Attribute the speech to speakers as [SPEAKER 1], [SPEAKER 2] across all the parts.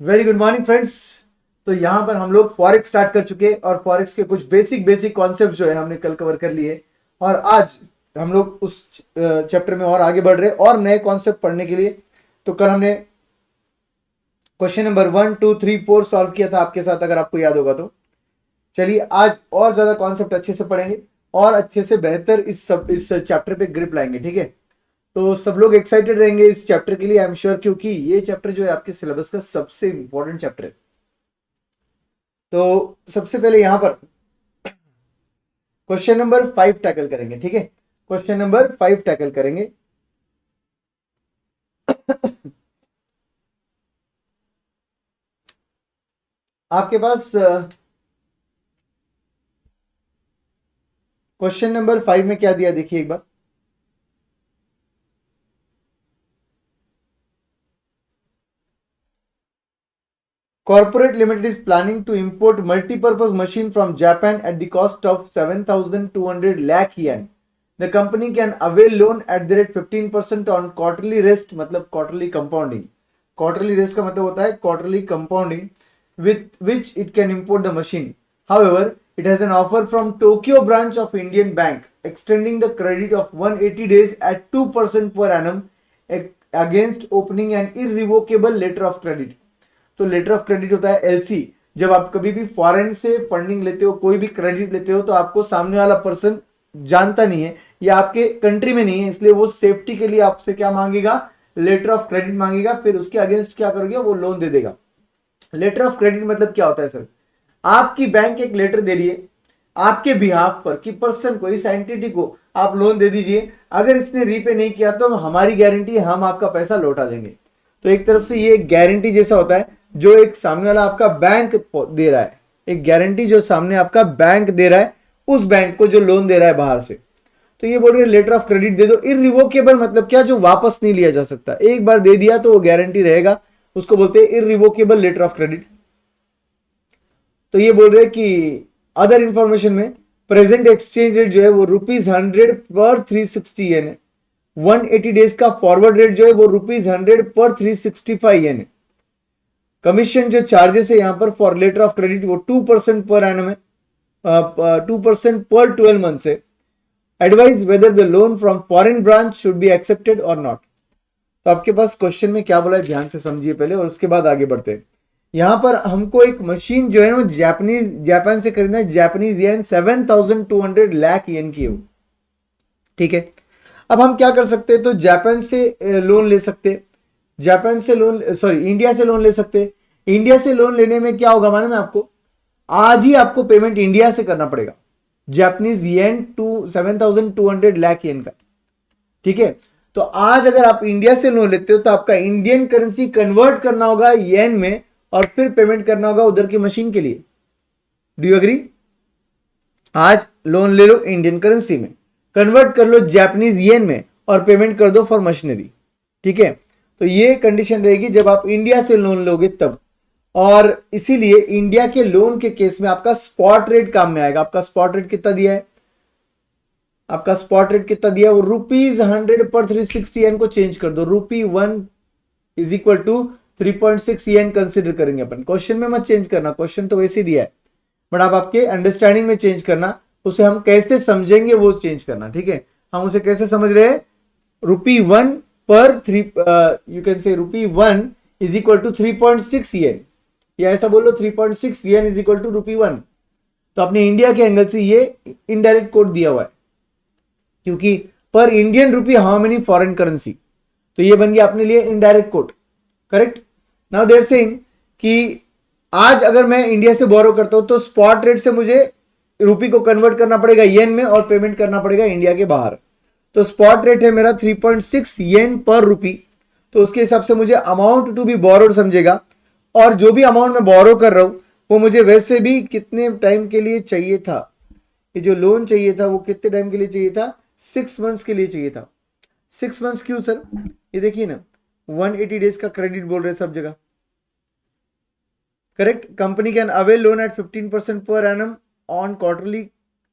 [SPEAKER 1] Very good morning friends. तो यहाँ पर हम लोग फॉरेक्स स्टार्ट कर चुके हैं और फॉरेक्स के कुछ बेसिक बेसिक कॉन्सेप्ट जो है हमने कल कवर कर लिए और आज हम लोग उस चैप्टर में और आगे बढ़ रहे हैं और नए कॉन्सेप्ट पढ़ने के लिए। तो कल हमने क्वेश्चन नंबर 1 2 3 4 सॉल्व किया था आपके साथ, अगर आपको याद होगा तो। चलिए आज और ज्यादा कॉन्सेप्ट अच्छे से पढ़ेंगे और अच्छे से बेहतर इस चैप्टर पे ग्रिप लाएंगे, ठीक है। तो सब लोग एक्साइटेड रहेंगे इस चैप्टर के लिए, आई एम श्योर, क्योंकि ये चैप्टर जो है आपके सिलेबस का सबसे इंपॉर्टेंट चैप्टर है। तो सबसे पहले यहां पर क्वेश्चन नंबर 5 टैकल करेंगे, ठीक है। क्वेश्चन नंबर 5 टैकल करेंगे। आपके पास क्वेश्चन नंबर 5 में क्या दिया, देखिए एक बार। Corporate Limited is planning to import multi-purpose machine from Japan at the cost of 7,200 lakh yen. The company can avail loan at the rate 15% on quarterly rest, मतलब quarterly compounding. Quarterly rest का मतलब होता है quarterly compounding with which it can import the machine. However, it has an offer from Tokyo branch of Indian Bank extending the credit of 180 days at 2% per annum against opening an irrevocable letter of credit. तो letter of credit होता है LC. जब आप कभी भी foreign से funding लेते हो, कोई भी क्रेडिट लेते हो, तो आपको सामने वाला पर्सन जानता नहीं है या आपके कंट्री में नहीं है, इसलिए वो सेफ्टी के लिए आपसे क्या मांगेगा, लेटर ऑफ क्रेडिट मांगेगा। फिर उसके अगेंस्ट क्या करोगे, वो लोन दे देगा। लेटर ऑफ क्रेडिट मतलब क्या होता है सर, आपकी बैंक एक लेटर दे रही है आपके बिहाफ पर कि पर्सन को, इस एंटिटी को आप लोन दे दीजिए, अगर इसने रीपे नहीं किया तो हमारी गारंटी है हम आपका पैसा लौटा देंगे। तो एक तरफ से ये एक गारंटी जैसा होता है जो एक सामने वाला आपका बैंक दे रहा है, एक गारंटी जो सामने आपका बैंक दे रहा है उस बैंक को जो लोन दे रहा है बाहर से। तो ये बोल रहे हैं लेटर ऑफ क्रेडिट दे दो। इररिवोकेबल मतलब क्या, जो वापस नहीं लिया जा सकता, एक बार दे दिया तो वो गारंटी रहेगा, उसको बोलते हैं इररिवोकेबल लेटर ऑफ क्रेडिट। तो ये बोल रहे हैं कि अदर इंफॉर्मेशन में प्रेजेंट एक्सचेंज रेट जो है वो ₹100 पर 360 येन है। 180 डेज का फॉरवर्ड रेट जो है वो ₹100 पर 365 येन है। कमीशन जो चार्जेस है यहां पर फॉर लेटर ऑफ क्रेडिट वो 2% पर एनम है, 2% पर 12 मंथ है। Advise whether the loan from foreign branch should be accepted और नॉट। तो आपके पास क्वेश्चन में क्या बोला है, ध्यान से समझिए पहले और उसके बाद आगे बढ़ते हैं। यहां पर हमको एक मशीन जो है ना जापान से खरीदना है, जापानीज येन 7,200 लाख येन की है, ठीक है। अब हम क्या कर सकते हैं, तो जापान से लोन ले सकते हैं, जापान से लोन, सॉरी इंडिया से लोन ले सकते हैं। इंडिया से लोन लेने में क्या होगा मालूम है आपको, आज ही आपको पेमेंट इंडिया से करना पड़ेगा, जापानीज येन 7,200 लाख येन का, ठीक है। तो आज अगर आप इंडिया से लोन लेते हो तो आपका इंडियन करेंसी कन्वर्ट करना होगा येन में और फिर पेमेंट करना होगा उधर की मशीन के लिए। Do you agree? आज लोन ले लो इंडियन करेंसी में, कन्वर्ट कर लो जापानीज येन में और पेमेंट कर दो फॉर मशीनरी, ठीक है। तो ये कंडीशन रहेगी जब आप इंडिया से लोन लोगे तब। और इसीलिए इंडिया के लोन के केस में आपका स्पॉट रेट काम में आएगा। आपका स्पॉट रेट कितना दिया है, आपका स्पॉट रेट कितना दिया है, वो ₹100 पर 360 येन को चेंज कर दो, ₹1 is equal to 3.6 yen consider करेंगे अपन। क्वेश्चन में मत चेंज करना, क्वेश्चन तो वैसे दिया है, बट आप आपके अंडरस्टैंडिंग में चेंज करना, उसे हम कैसे समझेंगे वो चेंज करना, ठीक है। हम उसे कैसे समझ रहे हैं, ₹1 पर 3, you can say ₹1 is equal to 3.6 येन, या ऐसा बोलो 3.6 येन इज इक्वल टू ₹1। तो अपने इंडिया के एंगल से ये इनडायरेक्ट कोड दिया हुआ है, क्योंकि पर Indian rupee how many foreign currency, तो ये बन गया अपने लिए indirect quote, correct. Now they're saying कि आज अगर मैं इंडिया से बोरो करता हूं तो स्पॉट रेट से मुझे रुपी को कन्वर्ट करना पड़ेगा येन में और पेमेंट करना पड़ेगा इंडिया के बाहर। तो स्पॉट रेट है मेरा 3.6 येन पर रुपी, तो उसके हिसाब से मुझे अमाउंट टू बी बोरोड समझेगा, और जो भी अमाउंट मैं बोरो कर रहा हूं वो मुझे वैसे भी कितने टाइम के लिए चाहिए था, ये जो लोन चाहिए था वो कितने टाइम के लिए चाहिए था, 6 मंथ्स के लिए चाहिए था। 6 मंथ्स क्यों सर, ये देखिए ना 180 डेज का क्रेडिट बोल रहे सब जगह, correct. Company can avail loan at 15% per annum on quarterly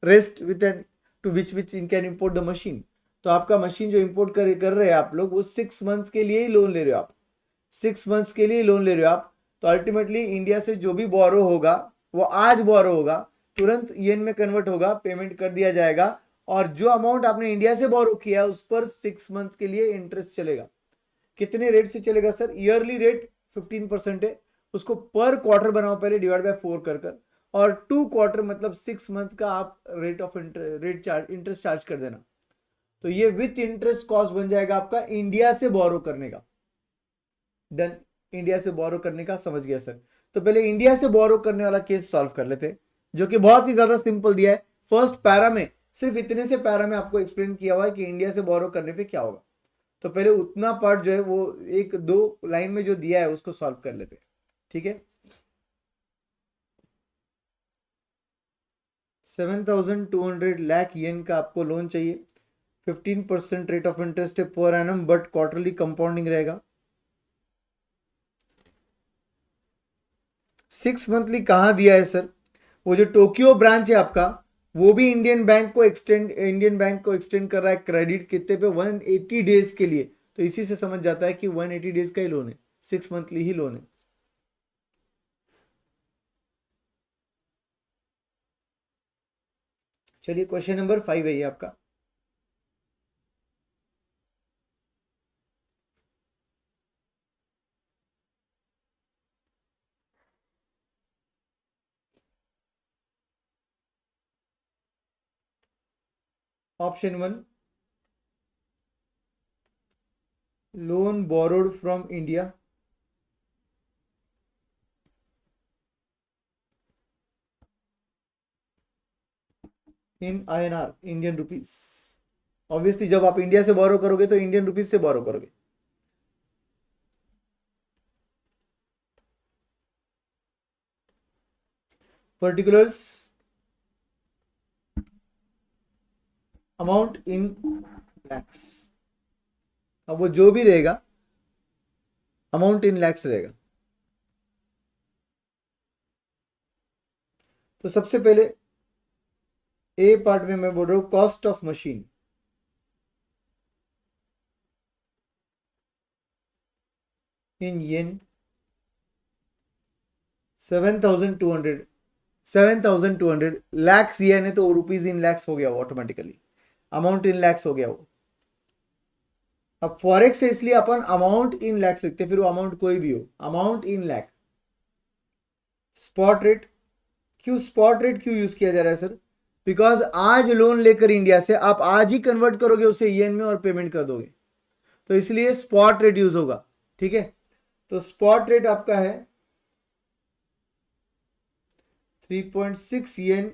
[SPEAKER 1] rest with an to which in can import the machine. तो आपका मशीन जो इंपोर्ट कर रहे हैं आप लोग, वो 6 मंथ के लिए ही लोन ले रहे हो आप, 6 मंथ्स के लिए लोन ले रहे हो आप। तो अल्टीमेटली इंडिया से जो भी बोरो होगा वो आज बोरो होगा, तुरंत येन में कन्वर्ट होगा, पेमेंट कर दिया जाएगा, और जो अमाउंट आपने इंडिया से बोरो किया उस पर 6 मंथ के लिए इंटरेस्ट चलेगा। कितने रेट से चलेगा सर? ईयरली रेट 15% है, उसको पर क्वार्टर बनाओ पहले, डिवाइड बाय 4 कर और 2 क्वार्टर मतलब 6 मंथ का आप इंटरेस्ट चार्ज कर देना। तो ये विथ इंटरेस्ट कॉस्ट बन जाएगा आपका इंडिया से बोरो करने का। डन, इंडिया से बोरो करने का समझ गया सर। तो पहले इंडिया से बोरो करने वाला केस सॉल्व कर लेते, जो कि बहुत ही ज्यादा सिंपल दिया है। फर्स्ट पैरा में, सिर्फ इतने से पैरा में आपको एक्सप्लेन किया हुआ है कि इंडिया से बोरो करने पे क्या होगा। तो पहले उतना पार्ट जो है वो एक दो लाइन में जो दिया है उसको सॉल्व कर लेते हैं, ठीक है। 7,200 लाख येन का आपको लोन चाहिए, 15% रेट ऑफ इंटरेस्ट है per annum, but quarterly compounding रहेगा। 6 मंथली कहाँ दिया है सर? वो जो टोक्यो ब्रांच है आपका, वो भी इंडियन बैंक को एक्सटेंड कर रहा है क्रेडिट कितने पे? 180 डेज के लिए। तो इसी से समझ जाता है कि 180 डेज का ही लोन है, 6 मंथली ही लोन है। चलिए क्वेश्चन नंबर 5 है ये आपका। Option 1, loan borrowed from India in INR, Indian rupees. Obviously जब आप इंडिया से बोरो करोगे तो इंडियन रुपीज से बोरो करोगे। Particulars, amount in lakhs. अब वो जो भी रहेगा अमाउंट इन लैक्स रहेगा। तो सबसे पहले ए पार्ट में मैं बोल रहा हूं कॉस्ट ऑफ मशीन इन येन 7,200, 7,200 लैक्स येन है तो रुपीज इन लैक्स हो गया वो ऑटोमेटिकली, अमाउंट इन लैक्स हो गया वो। अब फॉरेक्स से इसलिए अपन अमाउंट इन लैक्स लिखते, फिर वो अमाउंट कोई भी हो, amount in lakh. Spot rate, क्यों स्पॉट रेट क्यों यूज किया जा रहा है सर? बिकॉज आज लोन लेकर इंडिया से आप आज ही कन्वर्ट करोगे उसे येन में और पेमेंट कर दोगे, तो इसलिए स्पॉट रेट यूज होगा, ठीक है। तो स्पॉट रेट आपका है 3.6 येन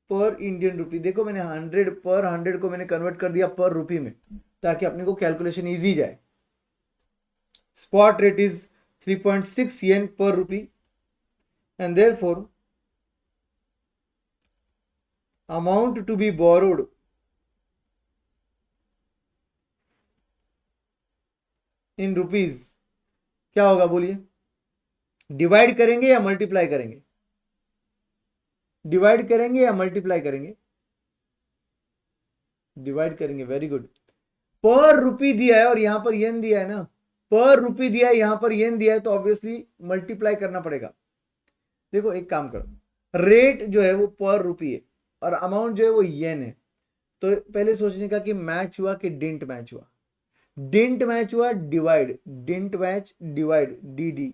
[SPEAKER 1] पर इंडियन रुपी। देखो मैंने 100 पर 100 को मैंने कन्वर्ट कर दिया पर रुपी में, ताकि अपने को कैलकुलेशन इजी जाए। Spot rate is 3.6 yen per rupee and therefore amount to be borrowed in rupees क्या होगा बोलिए? डिवाइड करेंगे या मल्टीप्लाई करेंगे? डिवाइड करेंगे या मल्टीप्लाई करेंगे? डिवाइड करेंगे, वेरी गुड। पर रुपी दिया है और यहां पर येन दिया है ना, पर रुपी दिया है, यहां पर येन दिया है, तो ऑब्वियसली मल्टीप्लाई करना पड़ेगा। देखो एक काम करो, रेट जो है वो पर रुपी है और अमाउंट जो है वो येन है, तो पहले सोचने का कि मैच हुआ कि डिंट मैच हुआ। डिंट मैच हुआ, divide, didn't match divide, D.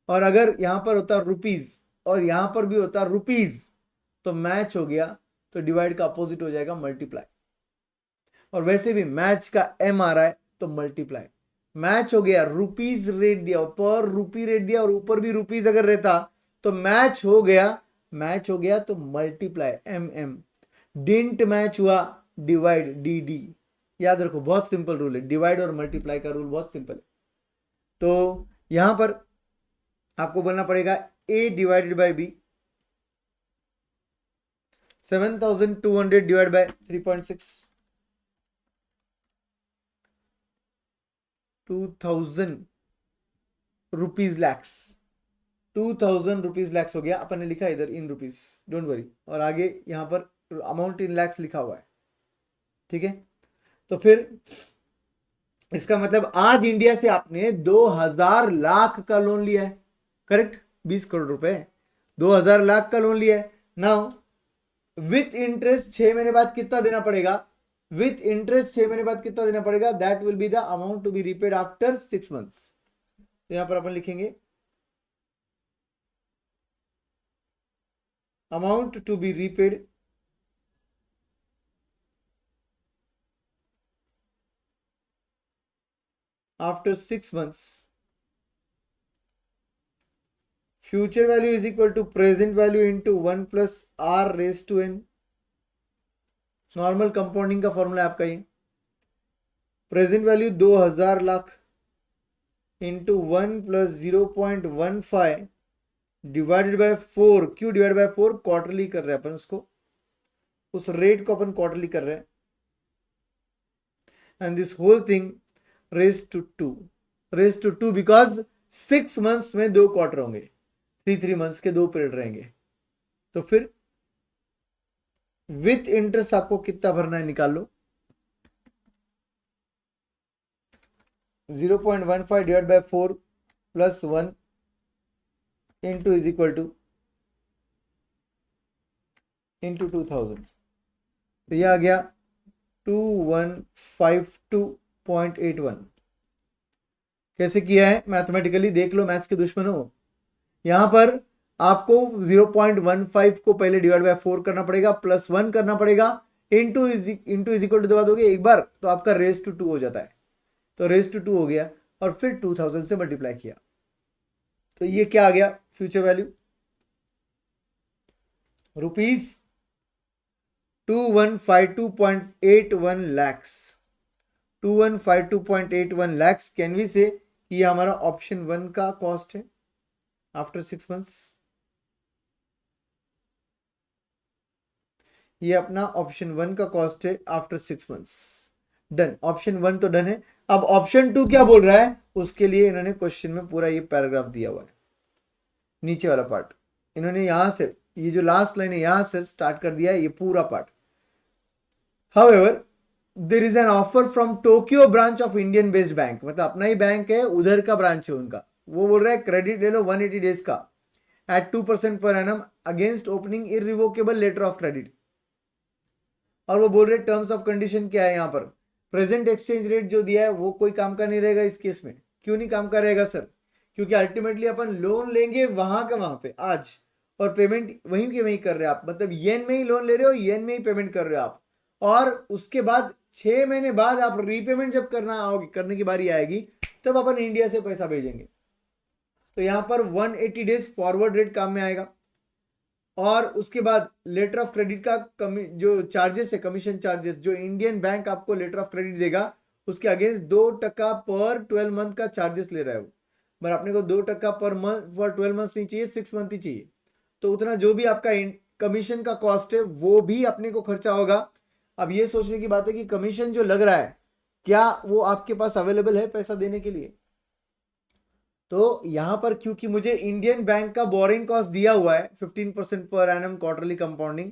[SPEAKER 1] और अगर यहां पर होता रुपीज और यहां पर भी होता रुपीज तो मैच हो गया, तो डिवाइड का अपोजिट हो जाएगा मल्टीप्लाई। और वैसे भी मैच का एम आ रहा है तो मल्टीप्लाई। मैच हो गया, रुपीज रेट दिया, पर रुपी रेट दिया और ऊपर भी रुपीज अगर रहता तो मैच हो गया, मैच हो गया तो मल्टीप्लाई, एम। डिंट मैच हुआ, डिवाइड, डी। याद रखो बहुत सिंपल रूल है, डिवाइड और मल्टीप्लाई का रूल बहुत सिंपल है। तो यहां पर आपको बोलना पड़ेगा A divided by B, 7,200 divide by 3.6, 2,000 rupees lakhs, 2,000 rupees lakhs हो गया। अपन ने लिखा इधर इन रुपीज, डोंट वरी, और आगे यहां पर अमाउंट इन लैक्स लिखा हुआ है, ठीक है। तो फिर इसका मतलब आज इंडिया से आपने 2,000 लाख का लोन लिया है, करेक्ट, 20 करोड़ रुपए, 2000 लाख का लोन लिया है। नाउ विथ इंटरेस्ट 6 महीने बाद कितना देना पड़ेगा, विथ इंटरेस्ट 6 महीने बाद कितना देना पड़ेगा, that will be the amount to be repaid after 6 months. तो यहां पर अपन लिखेंगे amount to be repaid after 6 months, future value is equal to present value into 1 plus R raise to N. Normal compounding का formula आपका ये, present value 2000 lakh into 1 plus 0.15 divided by 4। क्यों divide by 4, quarterly कर रहे हैं अपन उसको, उस rate को अपन क्वार्टरली कर रहे हैं, and this whole thing raise to two because 6 months में 2 क्वार्टर होंगे, 3 मंथ्स के 2 पीरियड रहेंगे। तो फिर विथ इंटरेस्ट आपको कितना भरना है निकाल लो, 0.15 divide by 4 plus 1 into is equal two into 2000। तो यह आ गया 2152.81। कैसे किया है मैथमेटिकली देख लो मैथ्स के दुश्मनों। यहां पर आपको 0.15 को पहले डिवाइड बाय 4 करना पड़ेगा, प्लस 1 करना पड़ेगा, इंटू इज इक्वल टू दबा दोगे एक बार तो आपका रेज टू 2 हो जाता है। तो रेज टू 2 हो गया और फिर 2000 से मल्टीप्लाई किया, तो ये क्या आ गया future value, rupees 2152.81 lakhs. 2152.81 lakhs can we say ये हमारा ऑप्शन 1 का कॉस्ट है आफ्टर 6 मंथ्स। ये अपना ऑप्शन 1 का कॉस्ट है आफ्टर 6 मंथ्स। डन, ऑप्शन 1 तो डन है। अब ऑप्शन 2 क्या बोल रहा है, उसके लिए इन्होंने क्वेश्चन में पूरा ये पैराग्राफ दिया हुआ है, नीचे वाला पार्ट इन्होंने यहां से, ये जो लास्ट लाइन है यहां से स्टार्ट कर दिया है ये पूरा part. However there is an offer from Tokyo branch of Indian based bank, मतलब अपना ही बैंक है, उधर का ब्रांच है उनका। वो बोल रहा है क्रेडिट ले लो 180 डेज का at 2% per annum against opening irrevocable letter of credit. और वो बोल रहे टर्म्स ऑफ कंडीशन क्या है, यहाँ पर प्रेजेंट एक्सचेंज रेट जो दिया है वो कोई काम का नहीं रहेगा इस केस में। क्यों नहीं काम का रहेगा सर, क्योंकि अल्टीमेटली अपन लोन लेंगे वहां का वहां पे आज, और पेमेंट वहीं के वहीं कर रहे हो आप, मतलब येन में ही लोन ले रहे हो, येन में ही पेमेंट कर रहे हो आप, और उसके बाद 6 महीने बाद आप रीपेमेंट जब करना आओगे, करने की बारी आएगी, तब अपन इंडिया से पैसा भेजेंगे। तो यहां पर 180 डेज फॉरवर्ड रेट काम में आएगा, और उसके बाद लेटर ऑफ क्रेडिट का जो चार्जेस है, कमीशन चार्जेस जो इंडियन बैंक आपको लेटर ऑफ क्रेडिट देगा, उसके अगेंस्ट 2% पर 12 मंथ का चार्जेस ले रहा है वो। पर अपने को 2% पर मंथ फॉर 12 मंथ नहीं चाहिए, 6 मंथ ही चाहिए। तो उतना जो भी आपका कमीशन का कॉस्ट है वो भी अपने को खर्चा होगा। अब ये सोचने की बात है कि कमीशन जो लग रहा है क्या वो आपके पास अवेलेबल है पैसा देने के लिए। तो यहां पर क्योंकि मुझे इंडियन बैंक का बोरिंग कॉस्ट दिया हुआ है 15% पर एनम क्वार्टरली कंपाउंडिंग,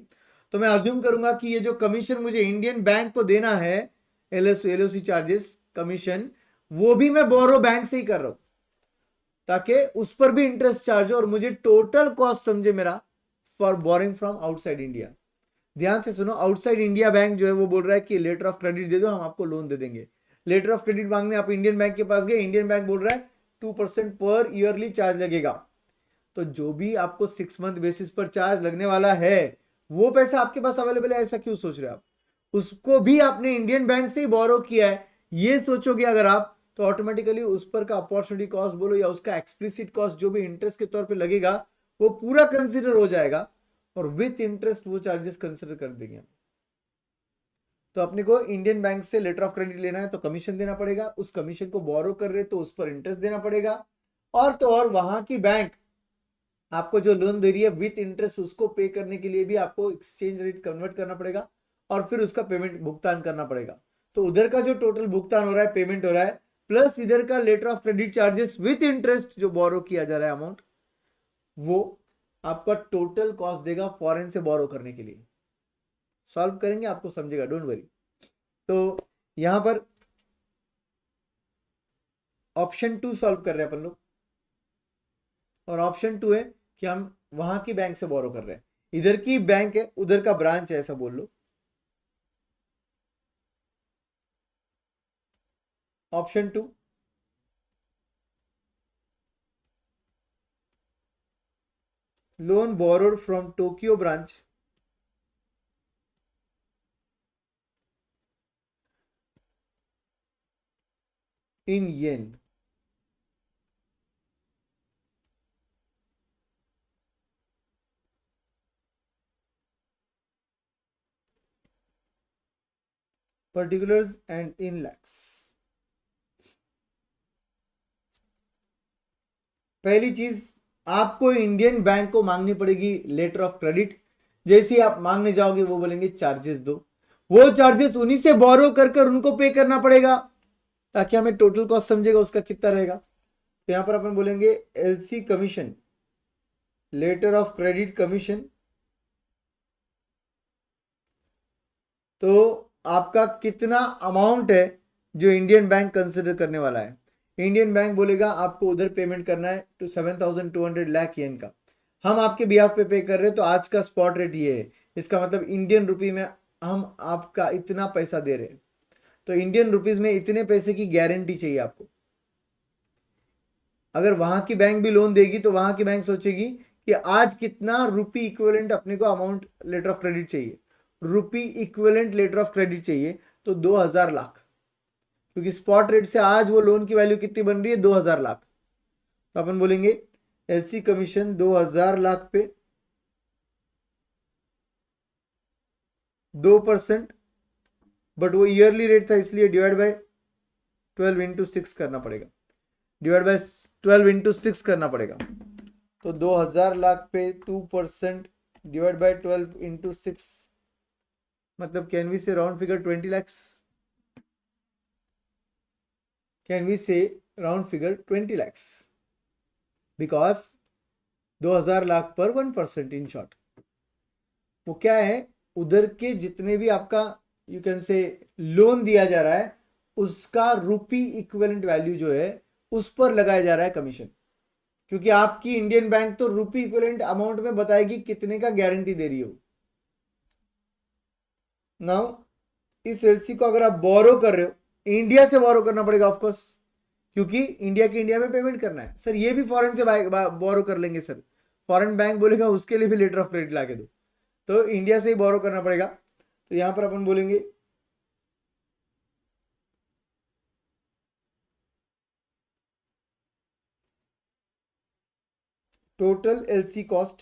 [SPEAKER 1] तो मैं अज्यूम करूंगा कि ये जो कमीशन मुझे इंडियन बैंक को देना है, एलओसी चार्जेस कमीशन, वो भी मैं बोरो बैंक से ही कर रहा हूं, ताकि उस पर भी इंटरेस्ट चार्ज हो और मुझे टोटल कॉस्ट समझे मेरा for boring from outside India. ध्यान से सुनो, आउटसाइड इंडिया बैंक जो है वो बोल रहा है कि लेटर ऑफ क्रेडिट दे दो, हम आपको लोन दे देंगे। लेटर ऑफ क्रेडिट मांगने आप इंडियन बैंक के पास गए, इंडियन बैंक बोल रहा है 2% पर ईयरली चार्ज लगेगा। तो जो भी आपको 6 मंथ बेसिस पर चार्ज लगने वाला है वो पैसा आपके पास अवेलेबल है, ऐसा क्यों सोच रहे हैं आप, उसको भी आपने इंडियन बैंक से ही बोरो किया है, ये सोचोगे अगर आप, तो ऑटोमेटिकली उस पर का अपॉर्चुनिटी कॉस्ट बोलो या उसका एक्सप्लिसिट कॉस्ट जो भी इंटरेस्ट के तौर पे लगेगा वो पूरा कंसिडर हो जाएगा, और विथ इंटरेस्ट वो चार्जेस कंसिडर कर देंगे। तो अपने को इंडियन बैंक से लेटर ऑफ क्रेडिट लेना है तो कमीशन देना पड़ेगा, उस कमीशन को बोरो कर रहे तो उस पर इंटरेस्ट देना पड़ेगा, और तो और वहां की बैंक आपको जो लोन दे रही है विथ इंटरेस्ट उसको पे करने के लिए भी आपको एक्सचेंज रेट कन्वर्ट करना पड़ेगा और फिर उसका पेमेंट भुगतान करना पड़ेगा। तो उधर का जो टोटल भुगतान हो रहा है, पेमेंट हो रहा है, प्लस इधर का letter of credit charges with interest जो बोरो किया जा रहा है अमाउंट, वो आपका टोटल कॉस्ट देगा फॉरेन से बोरो करने के लिए। सॉल्व करेंगे आपको समझेगा, डोंट वरी। तो यहां पर ऑप्शन 2 सॉल्व कर रहे हैं अपन लोग। और ऑप्शन 2 है कि हम वहां की बैंक से बोरो कर रहे हैं, इधर की बैंक है उधर का ब्रांच है, ऐसा बोल लो। Option 2, loan borrowed from Tokyo branch in yen. Particulars and in lakhs. पहली चीज, आपको इंडियन बैंक को मांगनी पड़ेगी लेटर ऑफ क्रेडिट। जैसे ही आप मांगने जाओगे वो बोलेंगे चार्जेस दो, वो चार्जेस उन्हीं से बोरो कर कर उनको पे करना पड़ेगा, ताकि हमें टोटल कॉस्ट समझेगा उसका कितना रहेगा। तो यहां पर अपन बोलेंगे LC commission, letter of credit commission. तो आपका कितना अमाउंट है जो इंडियन बैंक कंसिडर करने वाला है। इंडियन बैंक बोलेगा आपको उधर पेमेंट करना है टू 7,200 लाख येन का, हम आपके बिहाफ पे कर रहे हैं, तो आज का स्पॉट रेट ये है, इसका मतलब इंडियन रुपी में हम आपका इतना पैसा दे रहे हैं, तो इंडियन रुपीज में इतने पैसे की गारंटी चाहिए आपको। अगर वहां की बैंक भी लोन देगी तो वहां की बैंक सोचेगी कि आज कितना रुपी इक्विवेलेंट अपने को अमाउंट लेटर ऑफ क्रेडिट चाहिए, रुपी इक्विवेलेंट लेटर ऑफ क्रेडिट चाहिए तो 2,000 लाख, क्योंकि स्पॉट रेट से आज वो लोन की वैल्यू कितनी बन रही है, 2,000 लाख। तो अपन बोलेंगे एलसी कमीशन 2,000 लाख पे 2%, बट वो ईयरली रेट था इसलिए डिवाइड बाय 12 × 6 करना पड़ेगा, डिवाइड बाय 12 × 6 करना पड़ेगा। तो 2,000 लाख पे 2% डिवाइड बाय 12 × 6, मतलब can we say round figure 20 lakhs, can we say round figure 20 lakhs, because 2,000 lakh पर 1%। इन शॉर्ट वो क्या है, उधर के जितने भी आपका यू कैन से लोन दिया जा रहा है उसका रुपी इक्विवेलेंट वैल्यू जो है उस पर लगाया जा रहा है कमीशन, क्योंकि आपकी इंडियन बैंक तो रुपी इक्विवेलेंट अमाउंट में बताएगी कितने का गारंटी दे रही हो। नाउ इस एलसी को अगर आप बोरो कर रहे हो, इंडिया से बोरो करना पड़ेगा ऑफकोर्स, क्योंकि इंडिया के इंडिया में पेमेंट करना है। सर ये भी फॉरेन से बोरो कर लेंगे सर, फॉरेन बैंक बोलेगा उसके लिए भी लेटर ऑफ क्रेडिट ला के दो, तो इंडिया से ही बोरो करना पड़ेगा। तो यहां पर अपन बोलेंगे total LC cost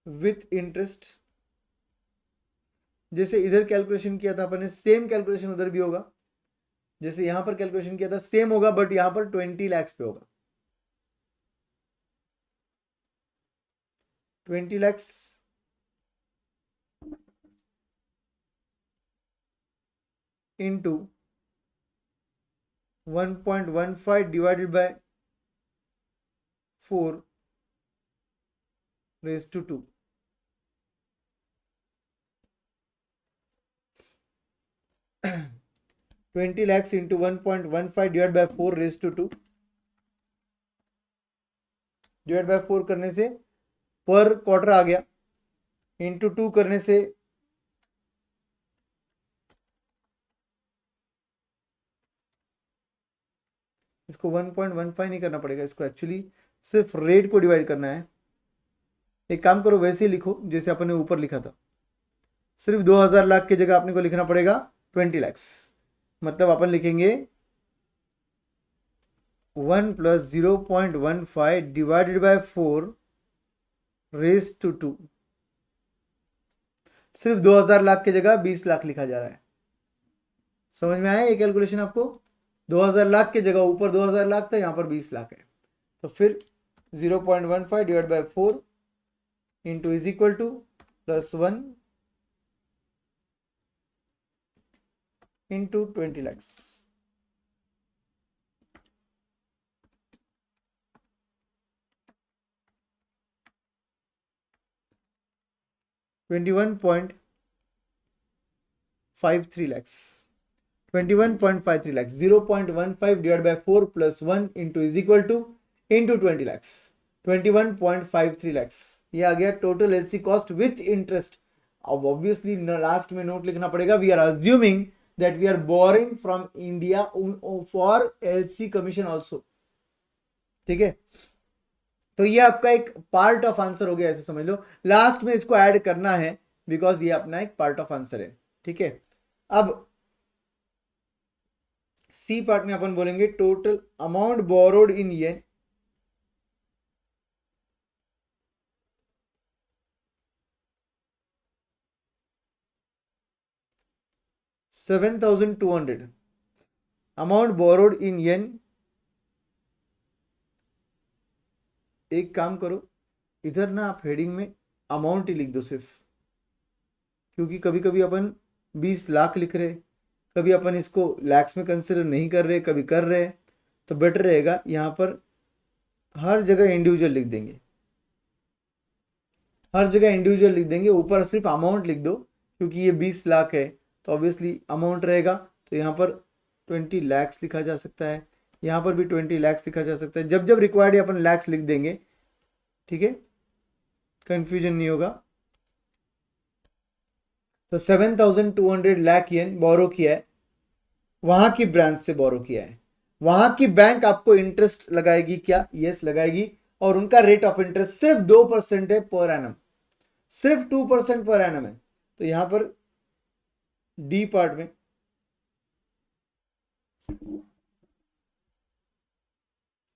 [SPEAKER 1] with interest. जैसे इधर कैलकुलेशन किया था अपन ने, सेम कैलकुलेशन उधर भी होगा, जैसे यहां पर कैलकुलेशन किया था सेम होगा, बट यहां पर 20 lakhs पे होगा। 20 lakhs into 1.15 divided by 4 raised to 2, 20 lakhs into 1.15 divided by 4 raised to 2, divide by 4 करने से पर क्वार्टर आ गया, इंटू 2 करने से इसको 1.15 नहीं करना पड़ेगा, इसको एक्चुअली सिर्फ रेट को डिवाइड करना है। एक काम करो, वैसे ही लिखो जैसे अपन ने ऊपर लिखा था, सिर्फ 2,000 लाख की जगह अपने को लिखना पड़ेगा 20 lakhs, मतलब अपन लिखेंगे 1 + 0.15 डिवाइडेड बाय 4 रेज टू 2, सिर्फ 2,000 लाख की जगह 20 लाख लिखा जा रहा है। समझ में आया ये कैलकुलेशन आपको? 2,000 लाख की जगह ऊपर 2,000 लाख था, यहां पर 20 लाख है, तो फिर 0.15 divide by 4 into is equal to +1 into 20 lakhs। 21.53 lakhs। 21.53 lakhs. 0.15 divided by 4 plus 1 into is equal to into 20 lakhs. 21.53 lakhs. ये आ गया total LC cost with interest. अब ऑब्वियसली लास्ट में नोट लिखना पड़ेगा. We are assuming that we are borrowing from India for LC commission also. ठीक है, तो ये आपका एक पार्ट ऑफ आंसर हो गया, ऐसे समझ लो. लास्ट में इसको ऐड करना है बिकॉज ये अपना एक पार्ट ऑफ आंसर है. ठीक है, अब सी पार्ट में अपन बोलेंगे टोटल अमाउंट बोरोड इन येन. $7,200 अमाउंट बोरोड इन येन. एक काम करो, इधर ना आप हेडिंग में अमाउंट ही लिख दो सिर्फ, क्योंकि कभी कभी अपन 20 लाख लिख रहे, कभी अपन इसको लैक्स में कंसिडर नहीं कर रहे, कभी कर रहे. तो बेटर रहेगा यहाँ पर हर जगह इंडिविजुअल लिख देंगे, हर जगह इंडिविजुअल लिख देंगे. ऊपर सिर्फ अमाउंट लिख दो, क्योंकि ये 20 लाख है तो ऑब्वियसली अमाउंट रहेगा. तो यहाँ पर 20 लैक्स लिखा जा सकता है, यहाँ पर भी 20 लैक्स लिखा जा सकता है. जब जब रिक्वायर्ड है अपन लैक्स लिख देंगे. ठीक है, कंफ्यूजन नहीं होगा. तो 7,200 लाख येन बोरो किया है, वहां की ब्रांच से बोरो किया है. वहां की बैंक आपको इंटरेस्ट लगाएगी क्या? यस लगाएगी. और उनका रेट ऑफ इंटरेस्ट सिर्फ 2% है पर एनम, सिर्फ 2% पर एनम है. तो यहां पर डी पार्ट में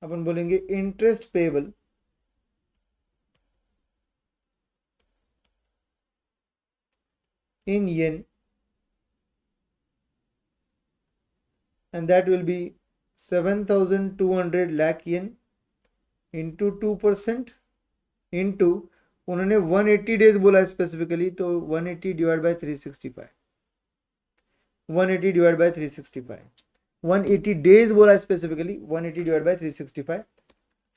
[SPEAKER 1] अपन बोलेंगे interest payable in yen, and that will be 7,200 lakh yen into 2% into, उन्होंने 180 डेज बोला स्पेसिफिकली, तो 180 divide by 365, 180 divide by 365, 180 days बोला specifically, 180 divide by 365.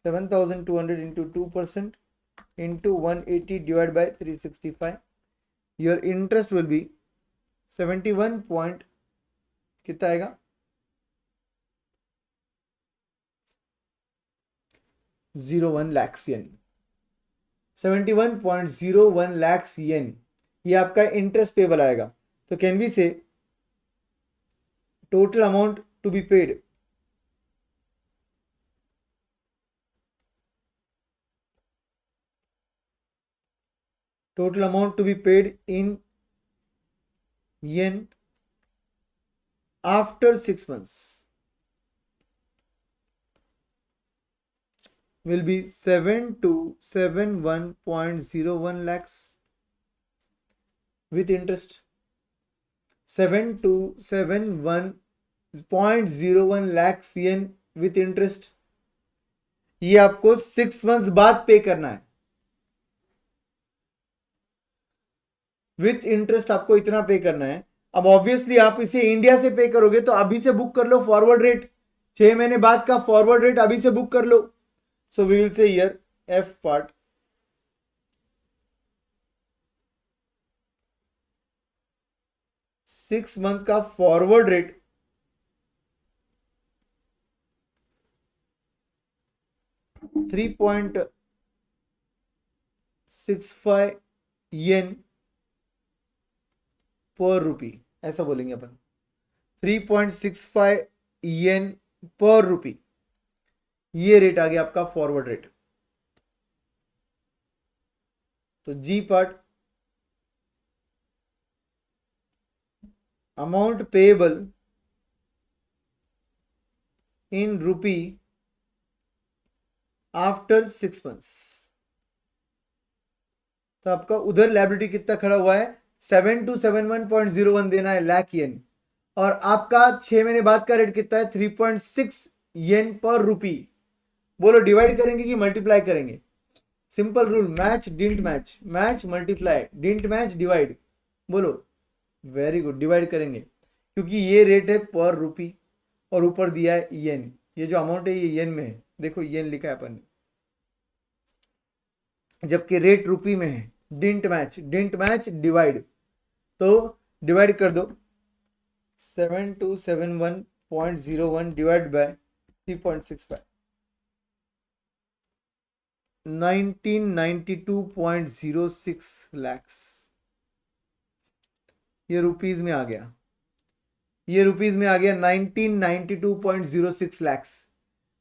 [SPEAKER 1] 7,200 into 2% into 180 divided by 365. Your interest will be 71 point कितना आएगा? 01 lakhs yen. 71.01 lakhs yen ये आपका interest payable आएगा. तो can we say total amount to be paid, total amount to be paid in yen after 6 months will be 7271.01 lakhs with interest. 7271.01 lakhs yen with interest. ये आपको 6 months बाद पे करना है. विथ इंटरेस्ट आपको इतना पे करना है. अब ऑब्वियसली आप इसे इंडिया से पे करोगे तो अभी से बुक कर लो फॉरवर्ड रेट, 6 महीने बाद का फॉरवर्ड रेट अभी से बुक कर लो. So we will say here F part, six month का forward rate 3.65 yen per rupee, ऐसा बोलेंगे अपन. 3.65 येन पर रुपी, ये रेट आ गया आपका फॉरवर्ड रेट. तो जी पार्ट, अमाउंट पेएबल इन रुपी आफ्टर 6 मंथ्स. तो आपका उधर लायबिलिटी कितना खड़ा हुआ है? 7271.01 देना है लाख येन, और आपका 6 महीने बाद का रेट कितना है? 3.6 येन पर रुपी. बोलो डिवाइड करेंगे कि मल्टीप्लाई करेंगे? Simple rule, match didn't match, match multiply, didn't match divide. बोलो वेरी गुड, डिवाइड करेंगे क्योंकि ये रेट है पर रुपी और ऊपर दिया है येन. ये जो अमाउंट है ये येन में है, देखो येन लिखा है अपन ने, जबकि रेट रुपी में है. डिडंट मैच डिवाइड, तो डिवाइड कर दो. 7271.01 divided by 3.65, 1992.06 lakhs। ये रुपीज में आ गया, ये रुपीज में आ गया 1992.06 lakhs।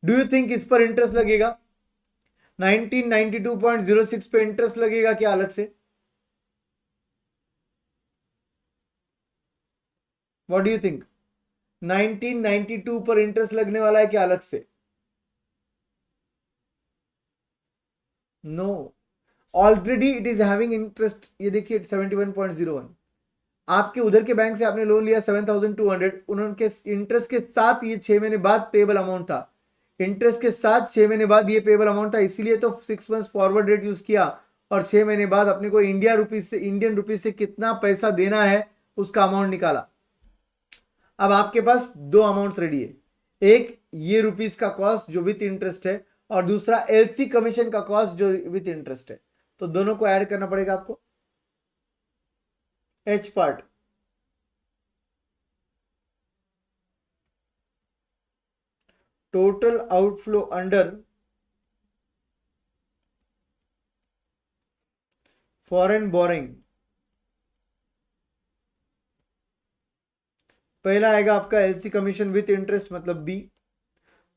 [SPEAKER 1] डू यू थिंक इस पर इंटरेस्ट लगेगा? 1992.06 पे इंटरेस्ट लगेगा क्या अलग से? What do you think? 1992 पर इंटरेस्ट लगने वाला है क्या अलग से? No, already it is having interest. ये देखिए 71.01। आपके उधर के बैंक से आपने लोन लिया 7200, उन्होंने इंटरेस्ट के साथ ये 6 महीने बाद पेबल अमाउंट था, इंटरेस्ट के साथ 6 महीने बाद ये पेबल अमाउंट था, इसीलिए तो 6 मंथ्स फॉरवर्ड रेट यूज किया और 6 महीने बाद अपने को इंडियन रुपीज से कितना पैसा देना है उसका अमाउंट निकाला। अब आपके पास दो अमाउंट्स रेडी है, एक ये रुपीज का कॉस्ट जो विथ इंटरेस्ट है और दूसरा एलसी कमीशन का कॉस्ट जो विथ इंटरेस्ट है, तो दोनों को ऐड करना पड़ेगा आपको। H part, total outflow under foreign boring, पहला आएगा आपका एलसी कमीशन विथ इंटरेस्ट मतलब बी,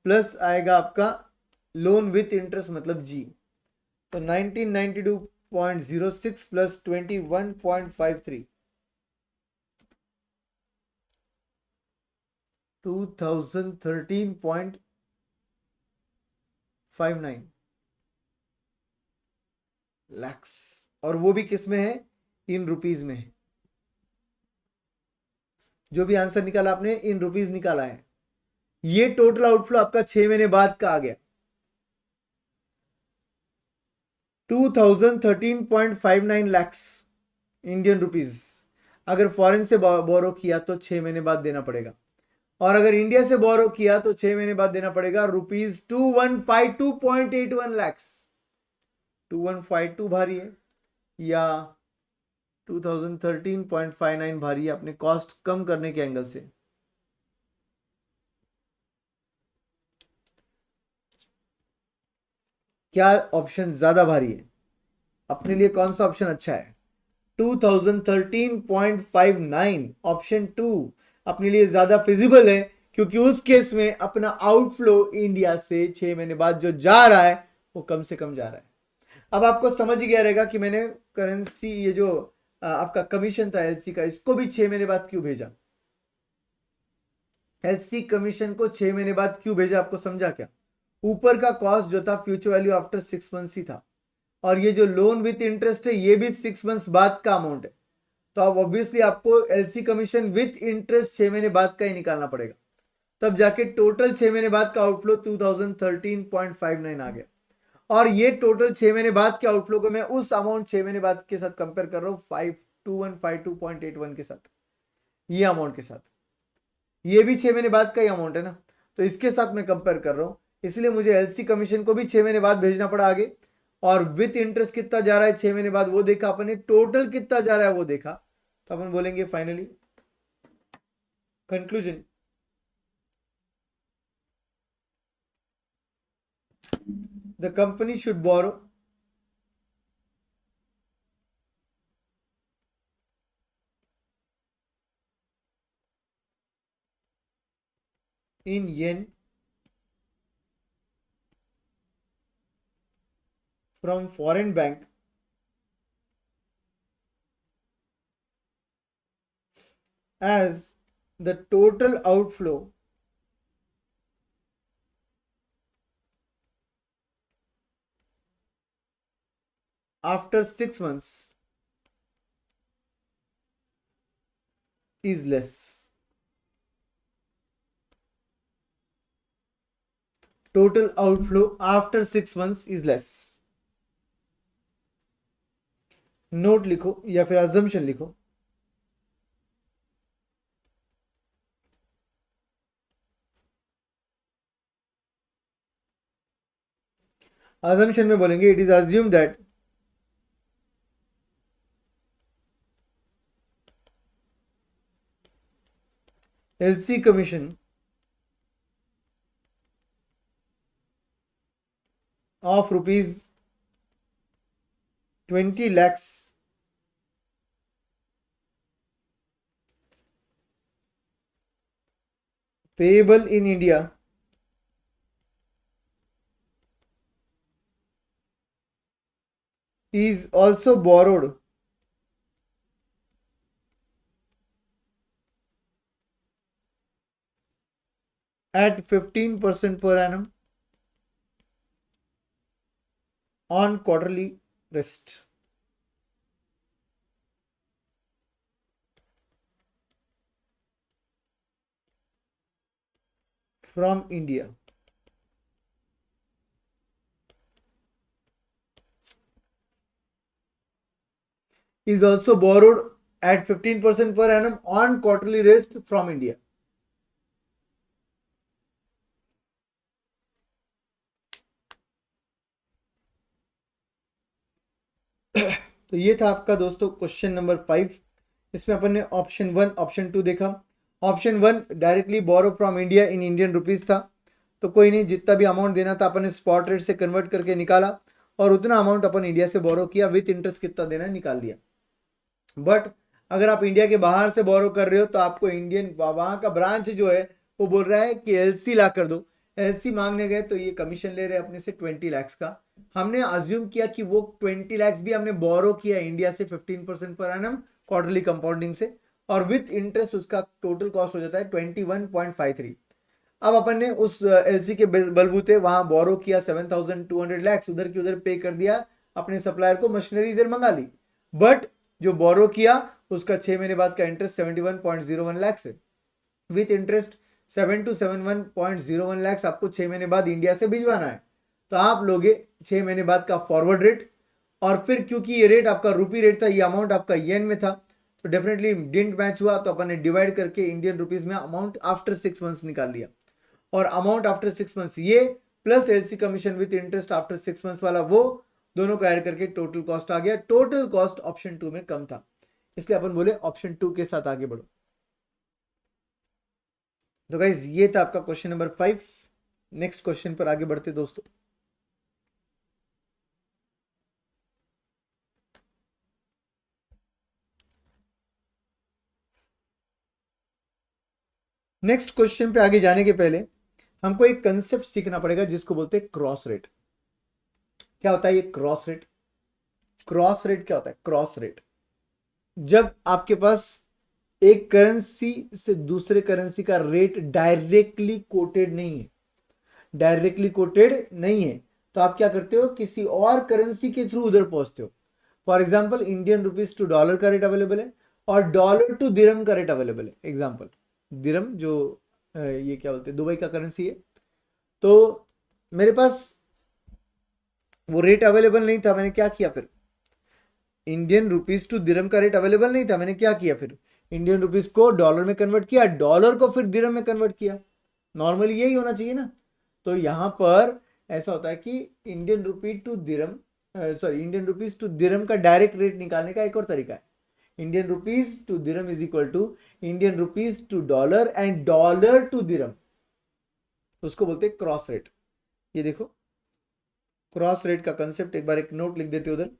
[SPEAKER 1] प्लस आएगा आपका लोन विथ इंटरेस्ट मतलब जी। तो 1992.06 प्लस 21.53, 2013.59 लैक्स, और वो भी किस में है? इन रुपीज में है। जो भी आंसर निकाला आपने इन रुपीज निकाला है। ये टोटल आउटफ्लो आपका 6 महीने बाद का आ गया 2013.59 लैक्स इंडियन रुपीज। अगर फॉरेन से बोरो किया तो 6 महीने बाद देना पड़ेगा, और अगर इंडिया से बोरो किया तो 6 महीने बाद देना पड़ेगा रुपीज 2152.81 लैक्स। 2152 भारी है या 2013.59 भारी है अपने कॉस्ट कम करने के एंगल से? क्या ऑप्शन ज्यादा भारी है? अपने लिए कौन सा ऑप्शन अच्छा है? 2013.59 ऑप्शन 2 अपने लिए ज्यादा फिजिबल है, क्योंकि उस केस में अपना आउटफ्लो इंडिया से 6 महीने बाद जो जा रहा है वो कम से कम जा रहा है। अब आपको समझ ही गया रहेगा कि मैंने करेंसी, ये जो आपका कमीशन था एलसी का, इसको भी 6 महीने बाद क्यों भेजा। एलसी कमीशन को 6 महीने बाद क्यों भेजा, आपको समझा क्या? ऊपर का कॉस्ट जो था फ्यूचर वैल्यू आफ्टर 6 मंथ्स ही था, और ये जो लोन विथ इंटरेस्ट है ये भी 6 मंथ्स बाद का अमाउंट है, तो अब ऑब्वियसली आपको एलसी कमीशन विथ इंटरेस्ट 6 महीने बाद का ही निकालना पड़ेगा, तब जाके टोटल 6 महीने बाद का आउटफ्लो 2013.59 आ गया। और ये टोटल 6 महीने बाद के आउटफ्लो को मैं उस अमाउंट 6 महीने बाद के साथ कंपेयर कर रहा हूं 2152.81 के साथ, ये अमाउंट के साथ। ये भी 6 महीने बाद का ही अमाउंट है ना, तो इसके साथ मैं कंपेयर कर रहा हूं, इसलिए मुझे एलसी कमीशन को भी 6 महीने बाद भेजना पड़ा आगे, और विथ इंटरेस्ट कितना जा रहा है 6 महीने बाद वो देखा अपने, टोटल कितना जा रहा है वो देखा, तो अपन बोलेंगे finally conclusion, the company should borrow in yen from foreign bank as the total outflow after 6 months is less. Total outflow after 6 months is less. Note लिखो या फिर अजम्पशन लिखो। अजम्पशन में बोलेंगे it is assume that LC commission of rupees 20 lakhs payable in India is also borrowed at 15% per annum on quarterly rest. From India. Is also borrowed at 15% per annum on quarterly rest from India. तो ये था आपका दोस्तों question number 5। इसमें अपन ने option 1 option 2 देखा। Option 1 directly borrow from India in Indian rupees था, तो कोई नहीं, जितना भी अमाउंट देना था अपन ने स्पॉट रेट से कन्वर्ट करके निकाला और उतना अमाउंट अपन इंडिया से बोरो किया, विथ इंटरेस्ट कितना देना है निकाल लिया। बट अगर आप इंडिया के बाहर से बोरो कर रहे हो तो आपको इंडियन वहां का ब्रांच जो है वो बोल रहा है कि एलसी ला कर दो। एलसी मांगने गए तो ये कमीशन ले रहे हैं अपने से 20 लाख का। हमने अज्यूम किया कि वो 20 लाख भी हमने बोरो किया इंडिया से 15% पर एनम क्वार्टरली कंपाउंडिंग से, और विथ इंटरेस्ट उसका टोटल कॉस्ट हो जाता है 21.53। अब अपन ने उस एलसी के बलबूते वहां बोरो किया 7,200 लाख, उधर की उधर पे कर दिया अपने सप्लायर को, मशीनरी इधर मंगा ली। बट जो बोरो किया उसका 6 महीने बाद का इंटरेस्ट 71.01 लाख है, विथ इंटरेस्ट 7 to 71.01 लाख आपको 6 महीने बाद इंडिया से भिजवाना है। तो आप लोगे 6 महीने बाद का फॉरवर्ड रेट, और फिर क्योंकि ये रेट आपका रूपी रेट था, ये अमाउंट आपका येन में था, तो डेफिनेटली डिडंट मैच हुआ, तो अपन ने डिवाइड करके इंडियन रुपीज में अमाउंट आफ्टर 6 मंथ्स निकाल लिया। और अमाउंट आफ्टर 6 मंथ्स ये plus LC commission with interest after 6 months वाला, वो दोनों को ऐड करके टोटल कॉस्ट आ गया। टोटल कॉस्ट ऑप्शन 2 में कम था, इसलिए अपन बोले ऑप्शन 2 के साथ आगे बढ़ो। तो गाइज ये था आपका क्वेश्चन नंबर 5। नेक्स्ट क्वेश्चन पर आगे बढ़ते दोस्तों। नेक्स्ट क्वेश्चन पे आगे जाने के पहले हमको एक कंसेप्ट सीखना पड़ेगा जिसको बोलते हैं क्रॉस रेट। क्या होता है ये क्रॉस रेट? क्रॉस रेट क्या होता है? क्रॉस रेट जब आपके पास एक करेंसी से दूसरे करेंसी का रेट डायरेक्टली कोटेड नहीं है, डायरेक्टली कोटेड नहीं है, तो आप क्या करते हो, किसी और करेंसी के थ्रू उधर पहुंचते हो। For example Indian rupees to dollar का रेट अवेलेबल है और डॉलर टू दिरम का रेट अवेलेबल है। एग्जाम्पल दिरम जो ये क्या बोलते हैं दुबई का करेंसी है, तो मेरे पास वो रेट अवेलेबल नहीं था, मैंने क्या किया फिर, इंडियन रुपीज टू दिरम का रेट अवेलेबल नहीं था, मैंने क्या किया फिर, इंडियन रुपीज को डॉलर में कन्वर्ट किया, डॉलर को फिर दिरम में कन्वर्ट किया। नॉर्मली यही होना चाहिए ना। तो यहां पर ऐसा होता है कि Indian rupee to dirham Indian rupees to dirham का डायरेक्ट रेट निकालने का एक और तरीका है। Indian rupees to dirham is equal to Indian rupees to dollar and dollar to dirham, उसको बोलते हैं क्रॉस रेट। ये देखो क्रॉस रेट का कंसेप्ट, एक बार एक नोट लिख देते उधर।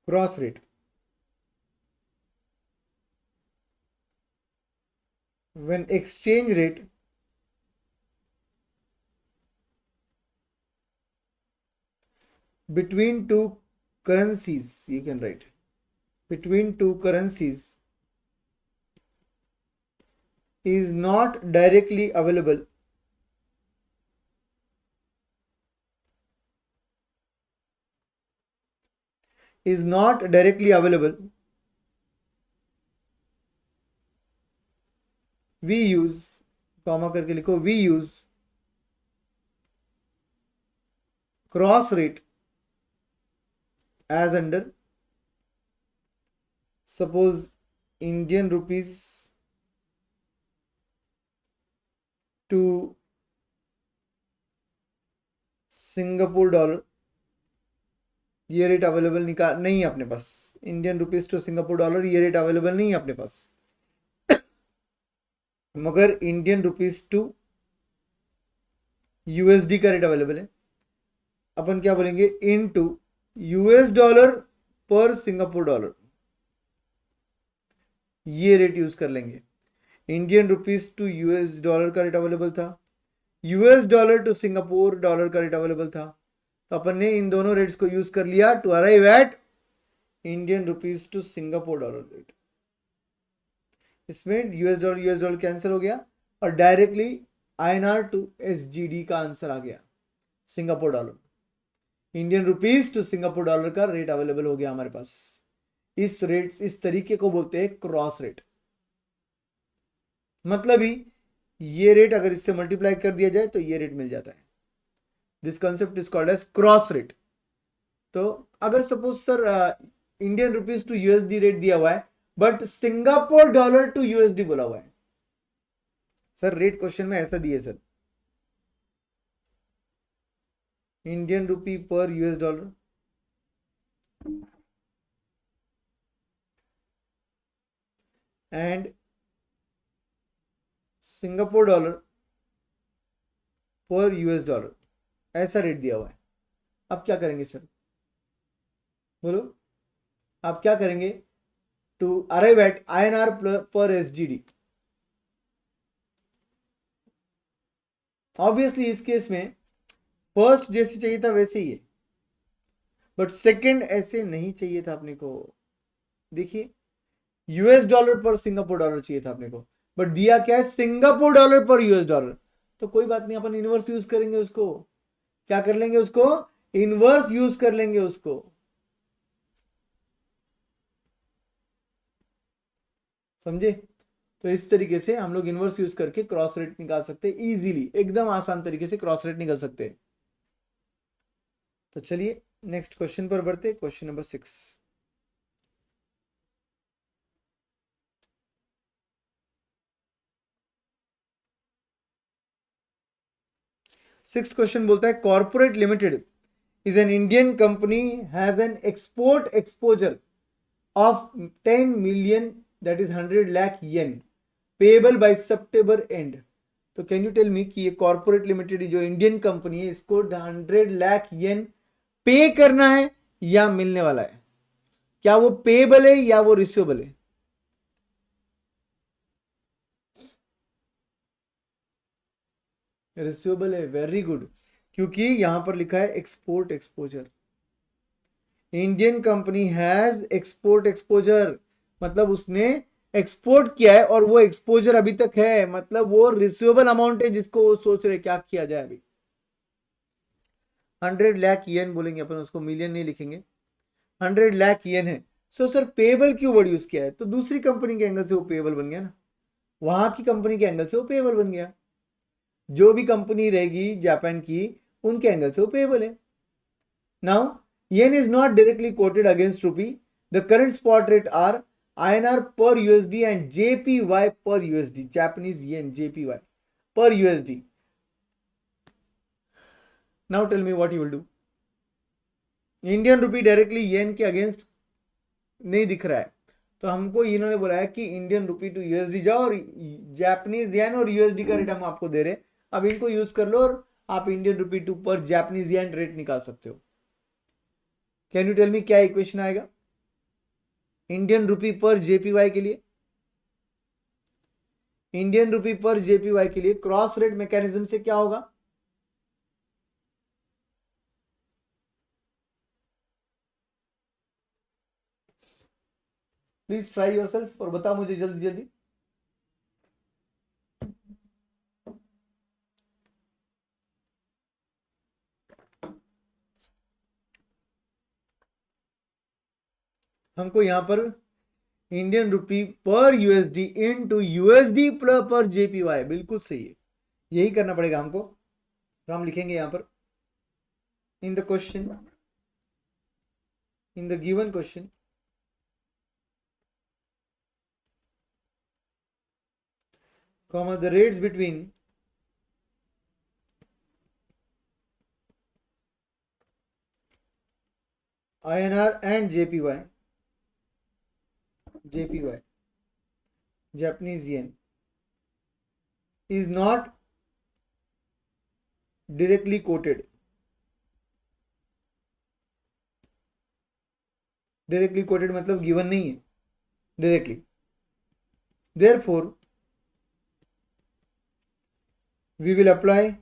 [SPEAKER 1] Cross rate when exchange rate between two currencies, you can write between two currencies is not directly available, is not directly available, we use comma करके लिखो, we use cross rate as under, suppose Indian rupees to Singapore dollar, ये rate available नहीं है अपने पास। Indian rupees to Singapore dollar ये rate available नहीं है अपने पास, मगर इंडियन रुपीज टू यूएसडी का रेट अवेलेबल है। अपन क्या बोलेंगे, into US dollar per Singapore dollar, ये रेट यूज कर लेंगे। Indian rupees to US dollar का रेट अवेलेबल था, US dollar to Singapore dollar का रेट अवेलेबल था, तो अपन ने इन दोनों रेट्स को यूज कर लिया to arrive at Indian rupees to Singapore dollar rate. इसमें यूएस डॉलर कैंसिल हो गया और डायरेक्टली आईएनआर टू एसजीडी का आंसर आ गया, Singapore dollar. Indian rupees to Singapore dollar का रेट अवेलेबल हो गया हमारे पास। इस तरीके को बोलते हैं क्रॉस रेट। मतलब ही ये रेट अगर इससे मल्टीप्लाई कर दिया जाए तो ये रेट मिल जाता है। This concept is called as cross rate. तो अगर suppose sir Indian rupees to USD rate दिया हुआ है but Singapore dollar to USD बोला हुआ है, सर रेट क्वेश्चन में ऐसा दिए सर, इंडियन रुपी पर US dollar and Singapore dollar पर यूएस डॉलर, ऐसा रेट दिया हुआ है। अब क्या करेंगे सर, बोलो आप क्या करेंगे टू अराइव एट आईएनआर पर एसजीडी। ऑब्वियसली इस केस में फर्स्ट जैसे चाहिए था वैसे ही है, बट सेकंड ऐसे नहीं चाहिए था अपने को। देखिए US dollar per Singapore dollar चाहिए था अपने को, बट दिया क्या है, सिंगापुर डॉलर पर यूएस डॉलर। तो कोई बात नहीं, अपन इनवर्स यूज करेंगे उसको। क्या कर लेंगे उसको, इनवर्स यूज कर लेंगे उसको। समझे? तो इस तरीके से हम लोग इनवर्स यूज करके क्रॉस रेट निकाल सकते हैं इजीली, एकदम आसान तरीके से क्रॉस रेट निकाल सकते हैं। तो चलिए नेक्स्ट क्वेश्चन पर बढ़ते, क्वेश्चन नंबर 6। सिक्स क्वेश्चन बोलता है corporate limited is an Indian company has an export exposure of 10 million, that is 100 lakh yen, payable by September and. तो कैन यू टेल मी कि ये कॉर्पोरेट लिमिटेड जो Indian company है इसको 100 लाख येन पे करना है या मिलने वाला है? क्या वो पेएबल है या वो रिसीवेबल है? रिसीवेबल है, वेरी गुड, क्योंकि यहां पर लिखा है export exposure. Indian company has export exposure, मतलब उसने एक्सपोर्ट किया है और वो एक्सपोजर अभी तक है, मतलब वो रिसीवेबल अमाउंट है जिसको वो सोच रहे क्या किया जाए। अभी 100 लाख येन बोलेंगे अपन उसको, मिलियन नहीं लिखेंगे, 100 लाख येन है। सो सर पेबल क्यों वर्ड यूज किया है? तो दूसरी कंपनी के एंगल से वो पेबल बन गया ना, वहां की कंपनी के एंगल से वो पेबल बन गया। जो भी कंपनी रहेगी जापान की उनके एंगल से वो पेबल है। Now yen is not directly quoted against rupee, the current spot rate are INR per USD and JPY per USD, Japanese yen JPY per USD. Now tell me what you will do. Indian rupee directly yen के against नहीं दिख रहा है, तो हमको इन्होंने बोला है कि इंडियन रुपी टू यूएसडी जाओ और जापानीज येन और यूएसडी का रेट हम आपको दे रहे हैं, अब इनको यूज कर लो और आप इंडियन रुपी टू पर जापानीज येन रेट निकाल सकते हो। कैन यू टेल मी क्या इक्वेशन आएगा इंडियन रुपी पर जेपीवाई के लिए? इंडियन रुपी पर जेपीवाई के लिए क्रॉस रेट मैकेनिज्म से क्या होगा? प्लीज ट्राई योरसेल्फ और बताओ मुझे जल्दी जल्दी। हमको यहां पर इंडियन रुपी पर यूएसडी इन टू यूएसडी पर जेपीवाई, बिल्कुल सही है, यही करना पड़ेगा हमको। तो हम लिखेंगे यहां पर इन the question, in the given question the rates between INR and JPY, Japanese yen, is not directly quoted. Directly quoted मतलब गिवन नहीं है directly. Therefore, we will apply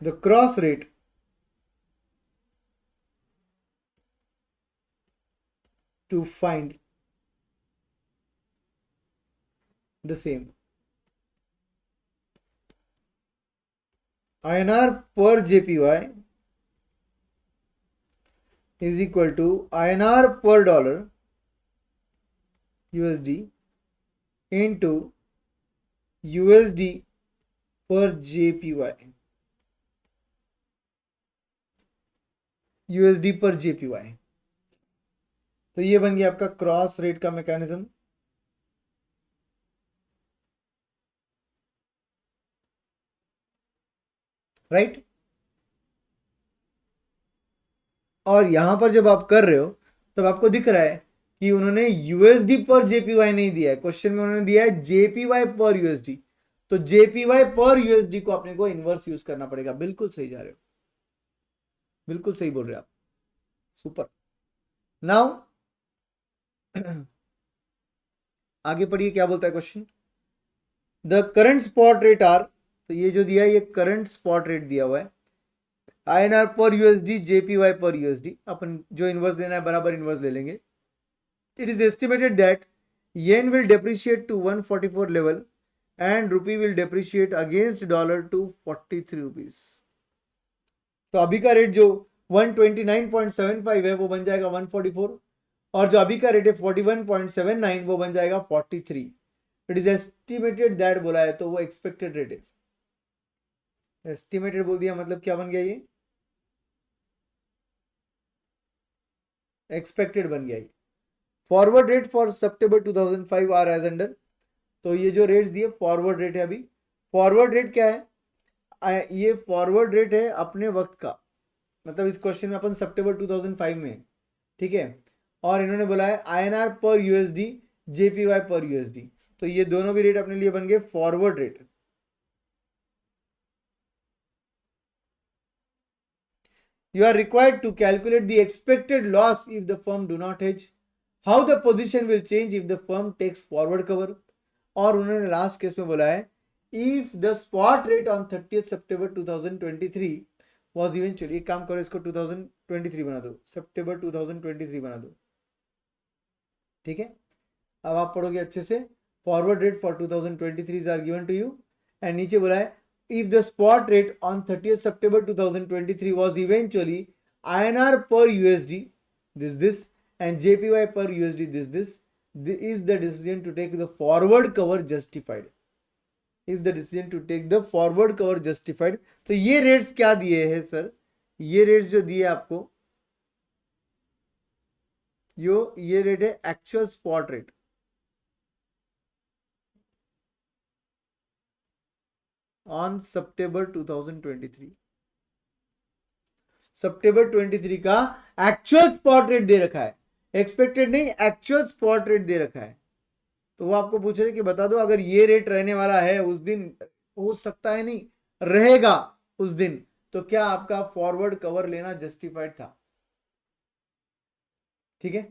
[SPEAKER 1] the cross rate to find the same. INR per JPY is equal to INR per dollar USD into USD per JPY. USD पर JPY. तो ये बन गया आपका cross rate का mechanism. Right. और यहां पर जब आप कर रहे हो तब आपको दिख रहा है कि उन्होंने यूएसडी पर जेपीवाई नहीं दिया है. क्वेश्चन में उन्होंने दिया है जेपीवाई पर यूएसडी. तो जेपीवाई पर यूएसडी को अपने को इनवर्स यूज करना पड़ेगा. बिल्कुल सही जा रहे हो, बिल्कुल सही बोल रहे हो आप. सुपर. नाउ आगे पढ़िए क्या बोलता है question. The current spot rate are. तो ये जो दिया है ये करंट स्पॉट रेट दिया हुआ है. INR पर यूएसडी, जेपीवाई पर यूएसडी. अपन जो इनवर्स लेना है बराबर इनवर्स ले लेंगे. It is estimated that yen will depreciate to 144 level and rupee will depreciate against dollar to 43 rupees. तो अभी का रेट जो 129.75 है वो बन जाएगा 144 और जो अभी का रेट है 41.79 वो बन जाएगा 43. इट इज एस्टिमेटेड दैट बोला है तो वो एक्सपेक्टेड रेट है. एस्टिमेटेड बोल दिया मतलब क्या बन गया ये एक्सपेक्टेड बन गया. Forward rate for September 2005 are as under. तो ये जो रेट्स दिए फॉरवर्ड रेट है. अभी फॉरवर्ड रेट क्या है, ये फॉरवर्ड रेट है अपने वक्त का. मतलब इस क्वेश्चन में अपन सितंबर 2005 में, ठीक है. और इन्होंने बोला है INR पर यूएसडी, जेपीवाई पर यूएसडी. तो ये दोनों भी रेट अपने लिए बन गए forward rate. You are required to calculate the expected loss if the firm do not hedge. How the position will change if the firm takes forward cover. और उन्होंने लास्ट केस में बोला है if the spot rate on 30th September 2023 was eventually. एक काम करो इसको 2023 बना दो, सितंबर 2023 बना दो. ठीक है. अब आप पढ़ोगे अच्छे से. Forward rate for 2023 are given to you and नीचे बोला है if the spot rate on 30th September 2023 was eventually INR per USD this and JPY per USD this is the decision to take the forward cover justified. Is the decision to take the forward cover justified. तो ये rates क्या दिए हैं sir, ये rates जो दिए आपको ये रेट है एक्चुअल स्पॉट रेट. ऑन सितंबर 2023. सितंबर 23 का एक्चुअल स्पॉट रेट दे रखा है, एक्सपेक्टेड नहीं, एक्चुअल स्पॉट रेट दे रखा है. तो वो आपको पूछ रहे कि बता दो अगर ये रेट रहने वाला है उस दिन, हो सकता है नहीं रहेगा उस दिन, तो क्या आपका फॉरवर्ड कवर लेना जस्टिफाइड था. ठीक है.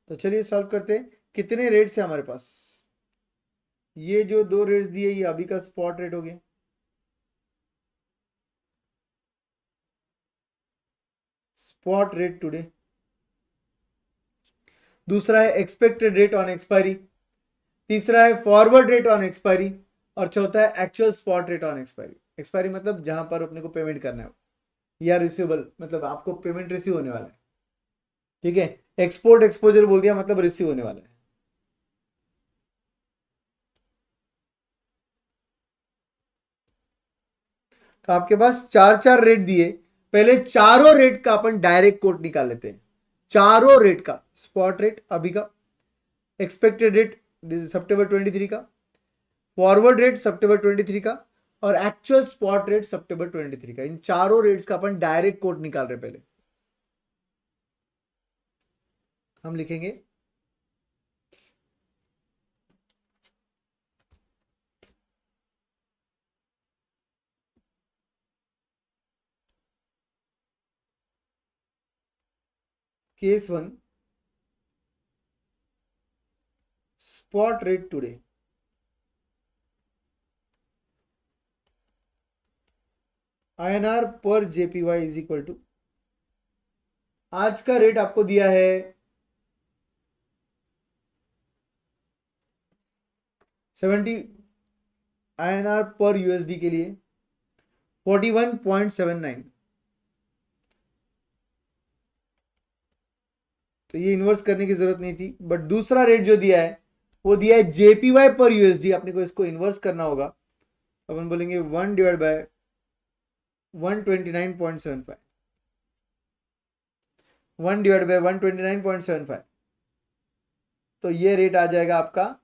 [SPEAKER 1] तो चलिए सॉल्व करते हैं. कितने रेट्स है हमारे पास. ये जो दो रेट्स दिए ये अभी का स्पॉट रेट हो गया. Spot rate today. दूसरा है एक्सपेक्टेड रेट ऑन एक्सपायरी. तीसरा है फॉरवर्ड रेट ऑन एक्सपायरी. और चौथा है actual spot rate on expiry. Expiry मतलब जहां पर अपने को पेमेंट करना है या रिसीवेबल मतलब आपको पेमेंट रिसीव होने वाला है. ठीक है. एक्सपोर्ट एक्सपोजर बोल दिया मतलब रिसीव होने वाला है. तो आपके पास चार चार रेट दिए. पहले चारों रेट का अपन डायरेक्ट कोट निकाल लेते हैं. चारों रेट का स्पॉट रेट अभी का, एक्सपेक्टेड रेट सितंबर 23 का, फॉरवर्ड रेट सितंबर 23 का और एक्चुअल स्पॉट रेट सितंबर 23 का। इन चारों रेट्स का अपन डायरेक्ट कोट निकाल रहे। पहले हम लिखेंगे case 1 spot rate today, INR पर JPY इज इक्वल टू, आज का रेट आपको दिया है 70 INR पर USD के लिए 41.79। तो ये इन्वर्स करने की जरूरत नहीं थी, बट दूसरा रेट जो दिया है वो दिया है JPY पर USD। अपने को इसको इन्वर्स करना होगा। अपन बोलेंगे 1 डिवाइड बाय 129.75, 1 डिवाइड बाय 129.75। तो ये रेट आ जाएगा आपका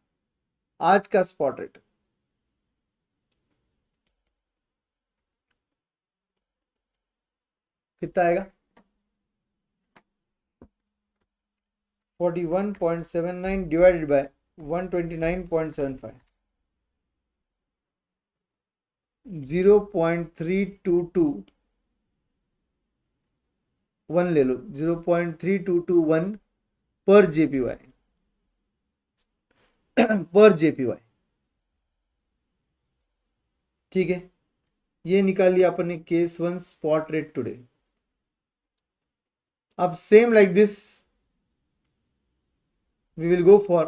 [SPEAKER 1] आज का स्पॉट रेट। कितना आएगा? 41.79 डिवाइडेड बाय 129.75, 0.3221 ले लो, 0.3221 पर JPY पर JPY। ठीक है, ये निकाल लिया अपन ने केस 1 स्पॉट रेट टुडे। अब same like this we will go for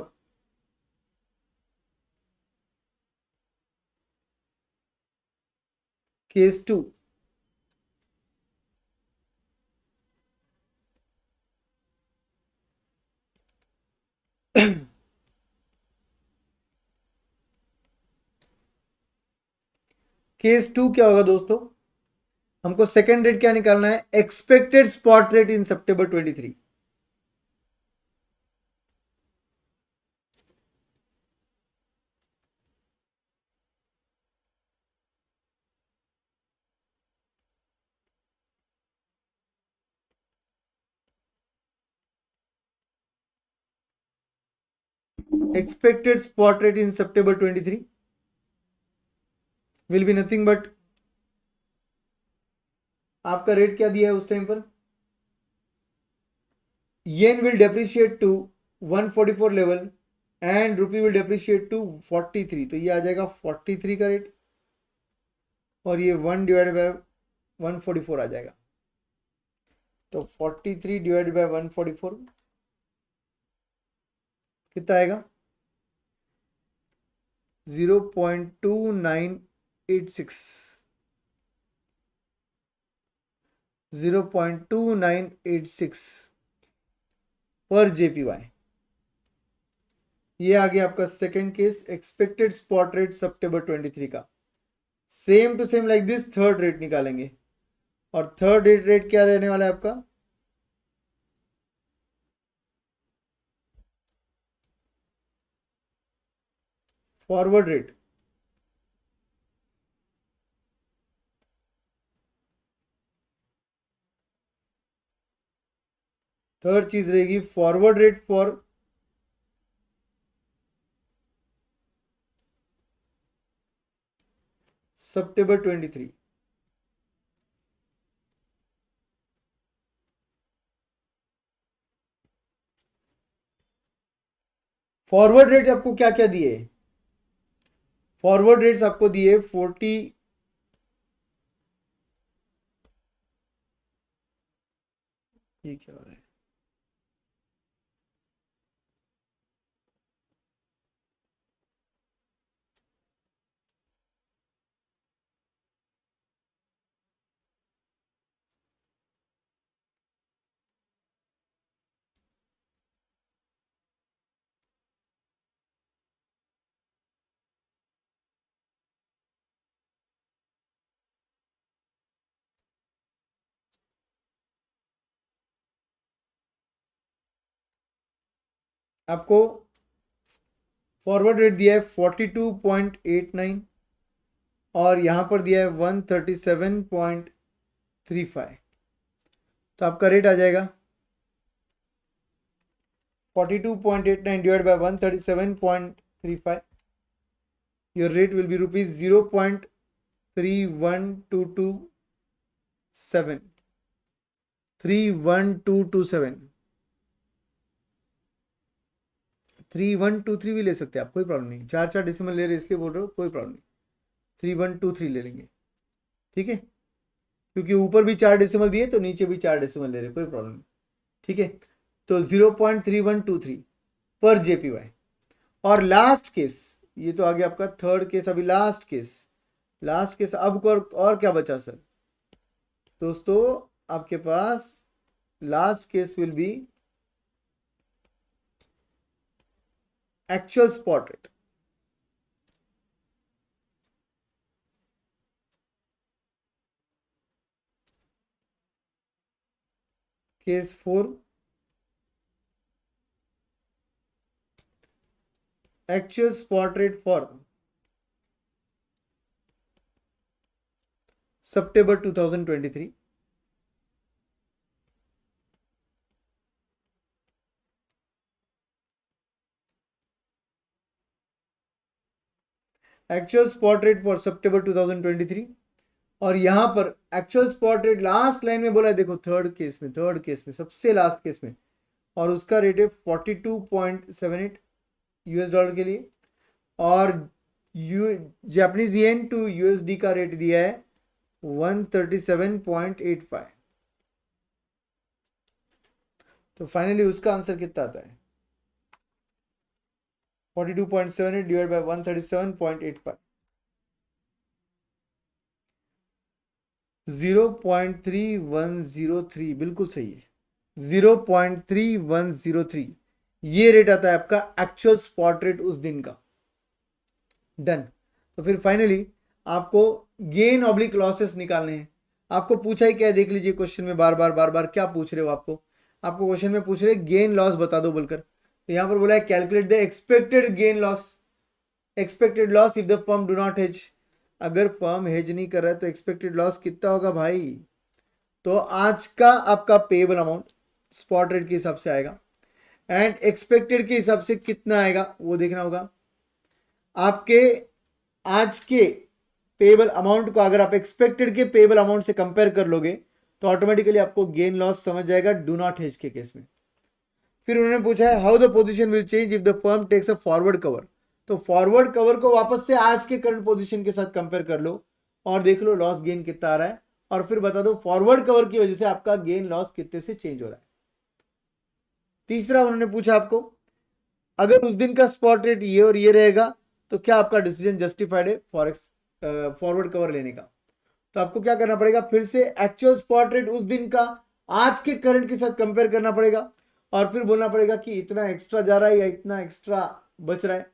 [SPEAKER 1] case 2। Case 2 क्या होगा दोस्तों? हमको सेकेंड रेट क्या निकालना है? Expected spot rate in September 23। expected spot rate in September 23 will be nothing but, आपका रेट क्या दिया है उस टाइम पर? Yen will depreciate to 144 level and rupee will depreciate to 43। तो ये आ जाएगा 43 का रेट, और ये 1 डिवाइड बाय 144 आ जाएगा। तो 43 डिवाइड बाय 144 कितना आएगा? 0.2986, 0.2986 पर JPY। ये आ गया आपका second case, expected spot rate सितंबर 23 का। Same to same like this third rate निकालेंगे, और थर्ड रेट क्या रहने वाला है आपका? Forward rate. थर्ड चीज रहेगी forward rate for September 23। Forward rate आपको क्या क्या दिए? फॉरवर्ड रेट्स आपको दिए 40, ये क्या हो रहा है? आपको फॉरवर्ड रेट दिया है 42.89, और यहाँ पर दिया है 137.35, तो आपका रेट आ जाएगा 42.89 divided by 137.35. Your rate will be rupees 0.31227. 31227, 3123 भी ले सकते हैं आप, कोई प्रॉब्लम नहीं। चार चार डेसिमल ले रहे इसलिए बोल रहे हो, कोई प्रॉब्लम नहीं। 3123 ले लेंगे, ठीक है, क्योंकि ऊपर भी चार डेसिमल दिए तो नीचे भी चार डेसिमल ले रहे, कोई प्रॉब्लम नहीं, ठीक है। तो 0.3123 पर जेपीवाई। और लास्ट केस, ये तो आ गया आपका थर्ड केस, अभी लास्ट केस। लास्ट केस अब और क्या बचा सर दोस्तों, आपके पास last case will be actual spot rate. Case 4, actual spot rate for September 2023. Actual spot rate for सितंबर 2023। और यहां पर actual spot rate last line में बोला है, देखो थर्ड केस में सबसे लास्ट केस में, और उसका रेट है 42.78 यूएस डॉलर के लिए। और जापानीज येन टू यूएसडी का रेट दिया है 137.85। तो फाइनली उसका आंसर कितना आता है 42.78 डिवाइड बाय 137.85, 0.3103, बिल्कुल सही है, 0.3103। ये रेट आता है आपका एक्चुअल स्पॉट रेट उस दिन का। डन। तो फिर फाइनली आपको गेन ऑब्लिक लॉसेस निकालने हैं। आपको पूछा ही क्या है, देख लीजिए क्वेश्चन में बार बार क्या पूछ रहे हो। आपको क्वेश्चन में पूछ रहे गेन लॉस बता दो बोलकर। तो यहां पर बोला है calculate the expected gain loss. Expected loss if the firm do not hedge. अगर फर्म हेज नहीं कर रहा है तो एक्सपेक्टेड लॉस कितना होगा भाई। तो आज का आपका पेएबल अमाउंट स्पॉट रेट के हिसाब से आएगा, एंड एक्सपेक्टेड के हिसाब से कितना आएगा वो देखना होगा। आपके आज के पेएबल अमाउंट को अगर आप एक्सपेक्टेड के पेएबल अमाउंट से कंपेयर कर लोगे तो ऑटोमेटिकली आपको गेन लॉस समझ जाएगा डू नॉट हेज के केस में। फिर उन्होंने पूछा है how the position will change if the firm takes a forward cover. तो फॉरवर्ड कवर को वापस से आज के करंट पोजीशन के साथ कंपेयर कर लो और देख लो लॉस गेन कितना आ रहा है, और फिर बता दो फॉरवर्ड कवर की वजह से आपका गेन लॉस कितने से चेंज हो रहा है। तीसरा उन्होंने पूछा आपको अगर उस दिन का स्पॉट रेट ये और ये रहेगा तो क्या आपका डिसीजन जस्टिफाइड है फॉरेक्स फॉरवर्ड कवर लेने का। तो आपको क्या करना पड़ेगा, फिर से एक्चुअल स्पॉट रेट उस दिन का आज के करंट के साथ कंपेयर करना पड़ेगा, और फिर बोलना पड़ेगा कि इतना एक्स्ट्रा जा रहा है या इतना एक्स्ट्रा बच रहा है,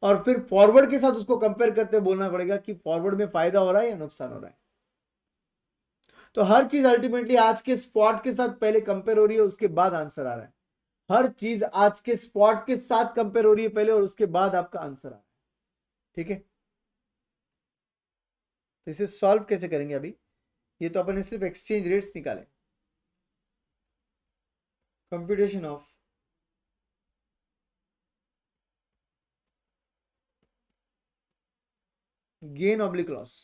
[SPEAKER 1] और फिर फॉरवर्ड के साथ उसको कंपेयर करते बोलना पड़ेगा कि फॉरवर्ड में फायदा हो रहा है या नुकसान हो रहा है। तो हर चीज अल्टीमेटली आज के स्पॉट के साथ पहले कंपेयर हो रही है, उसके बाद आंसर आ रहा है। हर चीज आज के स्पॉट के साथ कंपेयर हो रही है पहले, और उसके बाद आपका आंसर आ रहा है, ठीक है। तो इसे सॉल्व कैसे करेंगे अभी, ये तो अपन ने सिर्फ एक्सचेंज रेट्स निकाले। Computation of gain oblique loss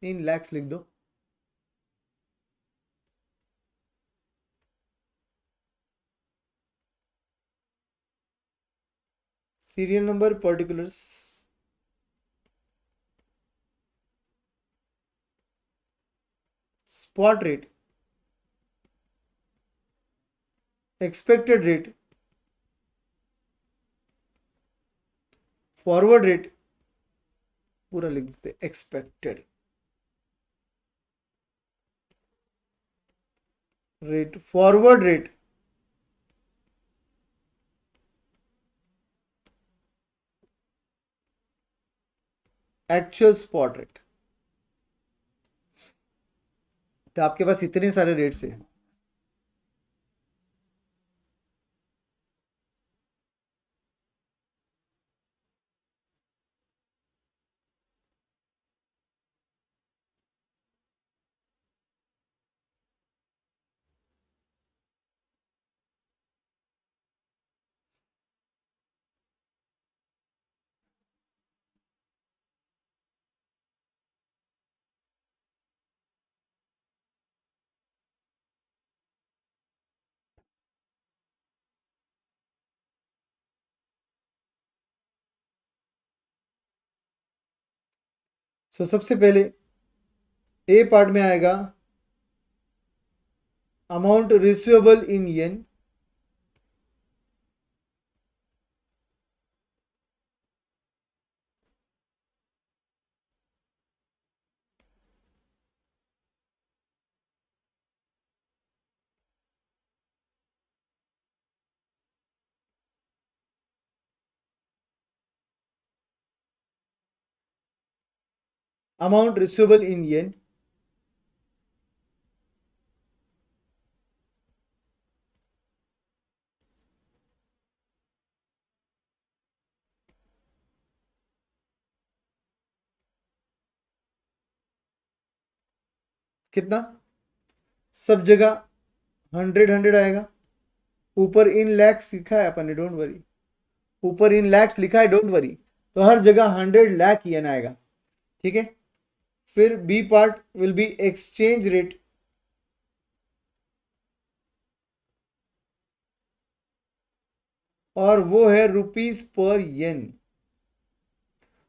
[SPEAKER 1] in lakhs लिख दो। Serial number, particulars, spot rate, expected rate, forward rate, पूरा लिख देते expected rate, forward rate, actual spot rate. तो आपके पास इतने सारे रेट्स हैं। सबसे पहले ए पार्ट में आएगा अमाउंट रिसीवेबल इन येन, अमाउंट रिसीवेबल इन येन, कितना, सब जगह 100 आएगा। ऊपर इन लैक्स लिखा है अपन ने, डोंट वरी, ऊपर इन लैक्स लिखा है, डोंट वरी। तो हर जगह 100 लाख येन आएगा, ठीक है। फिर B part will be exchange rate, और वो है रुपीस पर येन।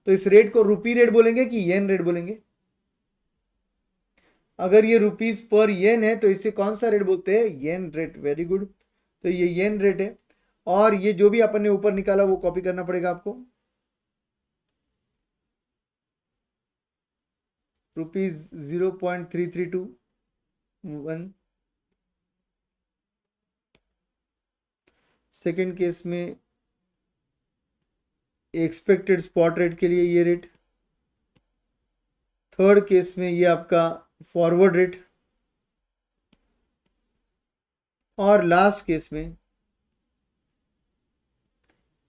[SPEAKER 1] तो इस रेट को रुपी रेट बोलेंगे कि येन रेट बोलेंगे? अगर ये रुपीस पर येन है तो इसे कौन सा रेट बोलते हैं? येन रेट। Very good. तो ये येन रेट है, और ये जो भी अपन ने ऊपर निकाला वो कॉपी करना पड़ेगा आपको। रुपीज 0.3321। सेकेंड केस में एक्सपेक्टेड स्पॉट रेट के लिए ये रेट। थर्ड केस में ये आपका फॉरवर्ड रेट, और लास्ट केस में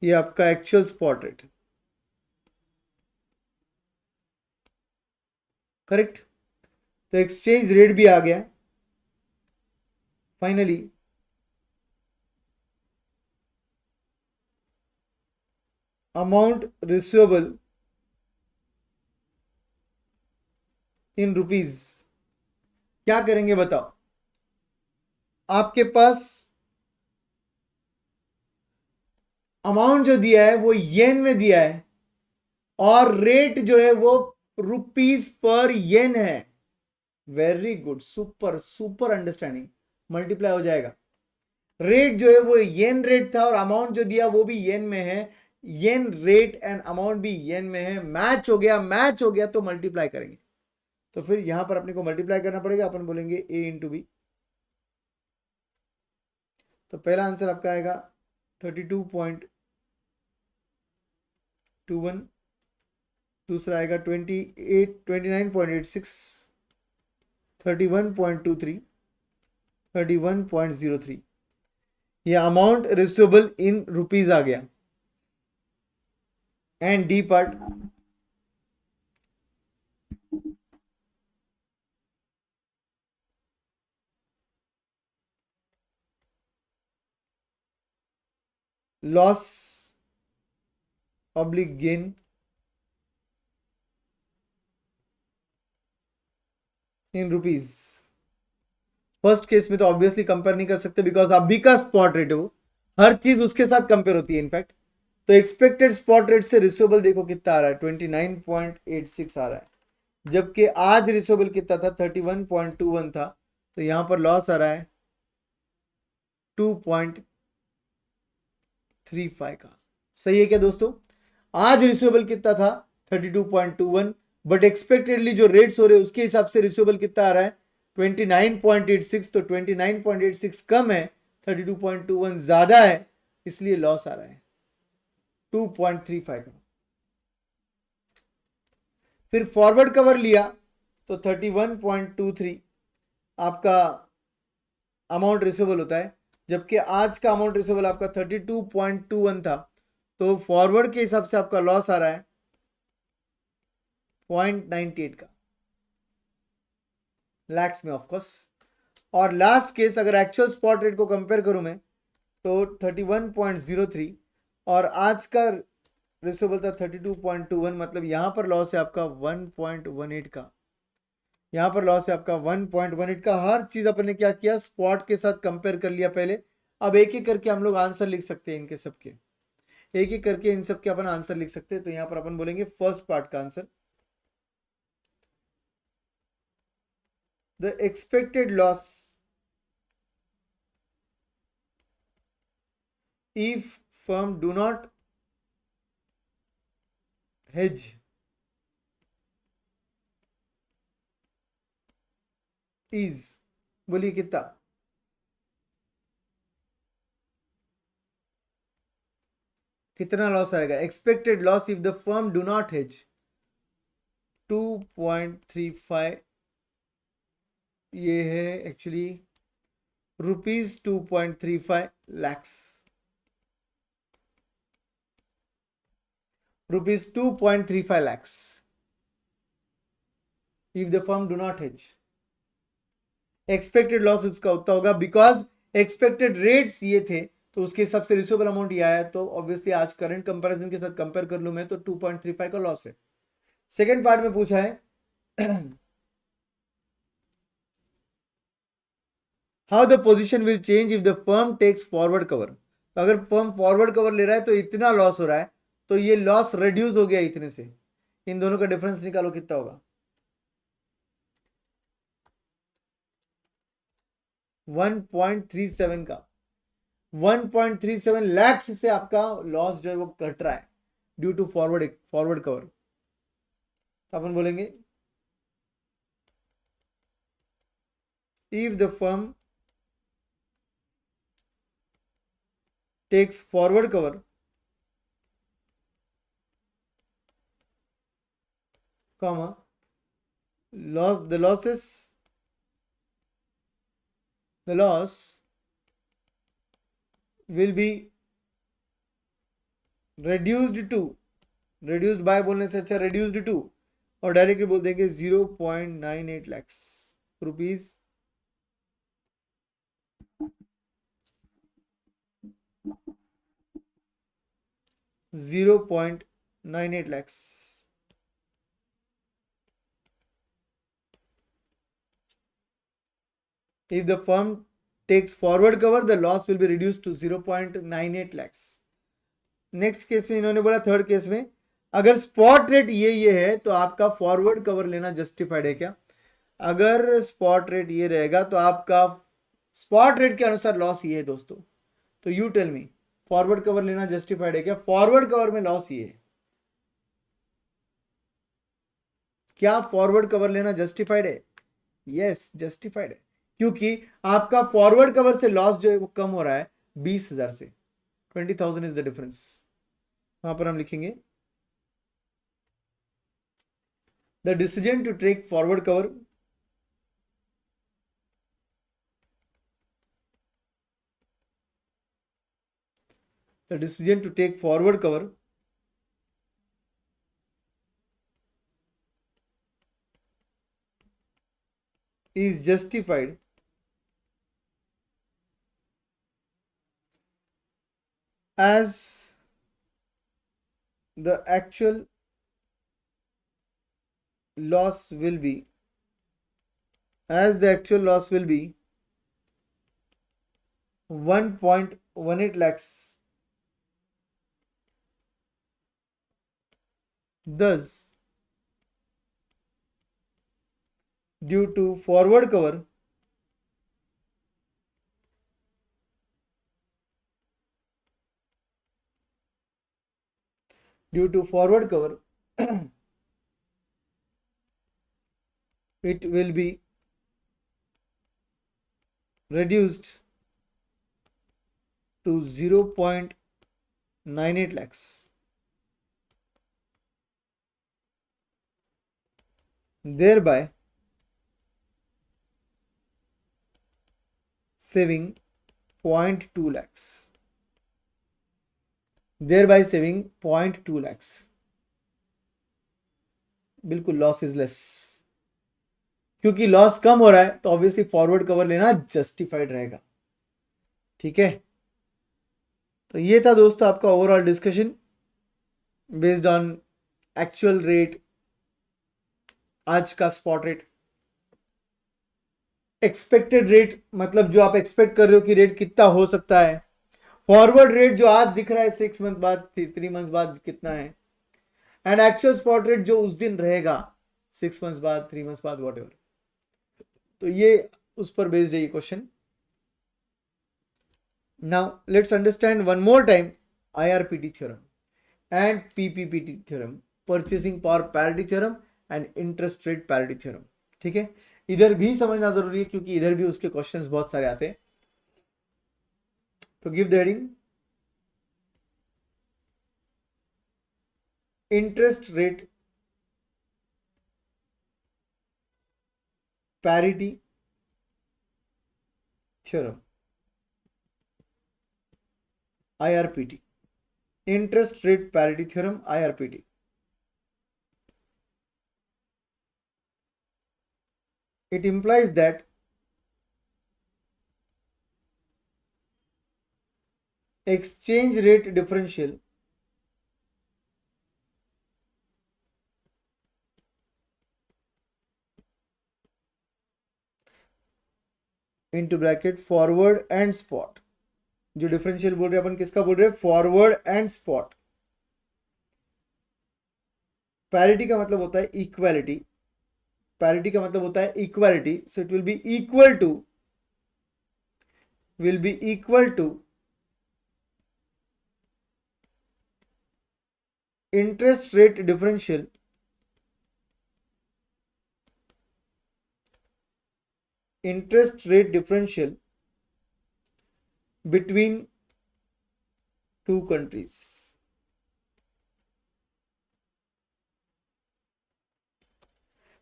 [SPEAKER 1] ये आपका एक्चुअल स्पॉट रेट। करेक्ट। तो एक्सचेंज रेट भी आ गया। Finally amount receivable in rupees. क्या करेंगे बताओ? आपके पास अमाउंट जो दिया है वो येन में दिया है, और रेट जो है वो रुपीस पर येन है। Very good, super super understanding. Multiply हो जाएगा। रेट जो है वो येन रेट था, और अमाउंट जो दिया वो भी येन में है। येन रेट एंड अमाउंट भी येन में है। मैच हो गया, मैच हो गया तो मल्टीप्लाई करेंगे। तो फिर यहां पर अपने को मल्टीप्लाई करना पड़ेगा। अपन बोलेंगे ए इंटू बी। तो पहला आंसर आपका आएगा 32.21, दूसरा आएगा 29.86, 31.23, 31.03। ये अमाउंट रिसीवेबल इन रुपीज आ गया। And D part, loss oblique gain in rupees. First case में तो ऑब्वियसली कंपेयर नहीं कर सकते, बिकॉज अभी का स्पॉट रेट है वो, हर चीज उसके साथ कंपेयर होती है इनफैक्ट। तो एक्सपेक्टेड स्पॉट रेट से रिसीवेबल देखो कितना आ रहा है, 29.86 आ रहा है, जबकि आज रिसीवेबल कितना था, 31.21 था। तो यहां पर लॉस आ रहा है 2.35 का। सही है क्या दोस्तों? आज रिसीवेबल कितना था, 32.21, बट एक्सपेक्टेडली जो रेट्स हो रहे हैं उसके हिसाब से रिसीवेबल कितना आ रहा है, 29.86। तो 29.86 कम है, 32.21 ज्यादा है, इसलिए लॉस आ रहा है 2.35 का। फिर फॉरवर्ड कवर लिया तो 31.23 आपका अमाउंट रिसीवेबल होता है, जबकि आज का अमाउंट रिसीवेबल आपका 32.21 था। तो फॉरवर्ड के हिसाब से आपका लॉस आ रहा है 0.98 का, लैक्स में ऑफकोर्स। और लास्ट केस अगर एक्चुअल स्पॉट रेट को कंपेयर करूं मैं, तो 31.03, और आज का रिसीवेबल था 32.21, मतलब यहां पर लॉस है आपका 1.18 का। यहां पर लॉस है आपका 1.18 का। हर चीज अपन ने क्या किया, स्पॉट के साथ कंपेयर कर लिया पहले। अब एक एक करके हम लोग आंसर लिख सकते हैं इनके सबके, एक एक करके इन सब के अपन आंसर लिख सकते हैं। तो यहां पर अपन बोलेंगे फर्स्ट पार्ट का answer, the expected loss if firm do not hedge is, बोलिए कितना? कितना लॉस आएगा? Expected loss if the firm do not hedge 2.35, ये है actually ₹2.35 lakhs, ₹2.35 lakhs if the firm do not hedge. Expected loss उसका उतना होगा बिकॉज एक्सपेक्टेड रेट्स ये थे, तो उसके हिसाब से रिसीवेबल अमाउंट ये आया, तो ऑब्वियसली आज करंट कंपैरिजन के साथ कंपेयर कर लूं मैं तो 2.35 का लॉस है. सेकेंड पार्ट में पूछा है how the position will change if the firm takes forward cover. तो अगर फर्म फॉरवर्ड कवर ले रहा है तो इतना लॉस हो रहा है, तो ये लॉस रिड्यूस हो गया इतने से. इन दोनों का डिफरेंस निकालो कितना होगा? 1.37 का 1.37 लाख से आपका लॉस जो है वो कट रहा है ड्यू टू फॉरवर्ड कवर. तो अपन बोलेंगे if the firm takes forward cover comma the loss will be reduced by बोलने से अच्छा reduced to, और डायरेक्टली बोल देंगे 0.98 lakhs rupees. $0.98 lakhs. If the firm takes forward cover, the loss will be reduced to 0.98 lakhs. Next case में इन्होंने बोला, third case में अगर स्पॉट रेट ये है तो आपका फॉरवर्ड कवर लेना जस्टिफाइड है क्या? अगर स्पॉट रेट ये रहेगा तो आपका स्पॉट रेट के अनुसार लॉस ये है दोस्तों. तो you tell me, forward cover लेना जस्टिफाइड है क्या? फॉरवर्ड कवर में लॉस ये है क्या? फॉरवर्ड कवर लेना जस्टिफाइड है? यस जस्टिफाइड है, क्योंकि आपका फॉरवर्ड कवर से लॉस जो है वो कम हो रहा है 20,000 से. 20,000 इज द डिफरेंस. वहां पर हम लिखेंगे the decision to take forward cover is justified as the actual loss will be 1.18 lakhs. Thus, due to forward cover, it will be reduced to 0.98 lakhs, thereby saving 0.2 lakhs. बिल्कुल loss is less, क्योंकि loss कम हो रहा है तो obviously forward cover लेना justified रहेगा. ठीक है, तो ये था दोस्तों आपका overall discussion based on actual rate, आज का स्पॉट रेट, एक्सपेक्टेड रेट मतलब जो आप एक्सपेक्ट कर रहे हो कि रेट कितना हो सकता है, फॉरवर्ड रेट जो आज दिख रहा है 6 मंथ बाद 3 मंथ बाद कितना है, एंड एक्चुअल स्पॉट रेट जो उस दिन रहेगा 6 मंथ बाद 3 मंथ बाद वॉट एवर. तो ये उस पर बेस्ड है ये question. Now let's understand one more time IRPT theorem and PPPT theorem, purchasing power parity theorem and interest rate parity theorem. ठीक है, इधर भी समझना जरूरी है क्योंकि इधर भी उसके क्वेश्चंस बहुत सारे आते हैं. तो give the heading, interest rate parity theorem, IRPT, interest rate parity theorem, IRPT. It implies that exchange rate differential into bracket forward and spot. जो डिफरेंशियल बोल रहे हैं अपन किसका बोल रहे हैं, फॉरवर्ड एंड स्पॉट. पैरिटी का मतलब होता है इक्वालिटी, पैरिटी का मतलब होता है equality, so it will be equal to interest rate differential between two countries.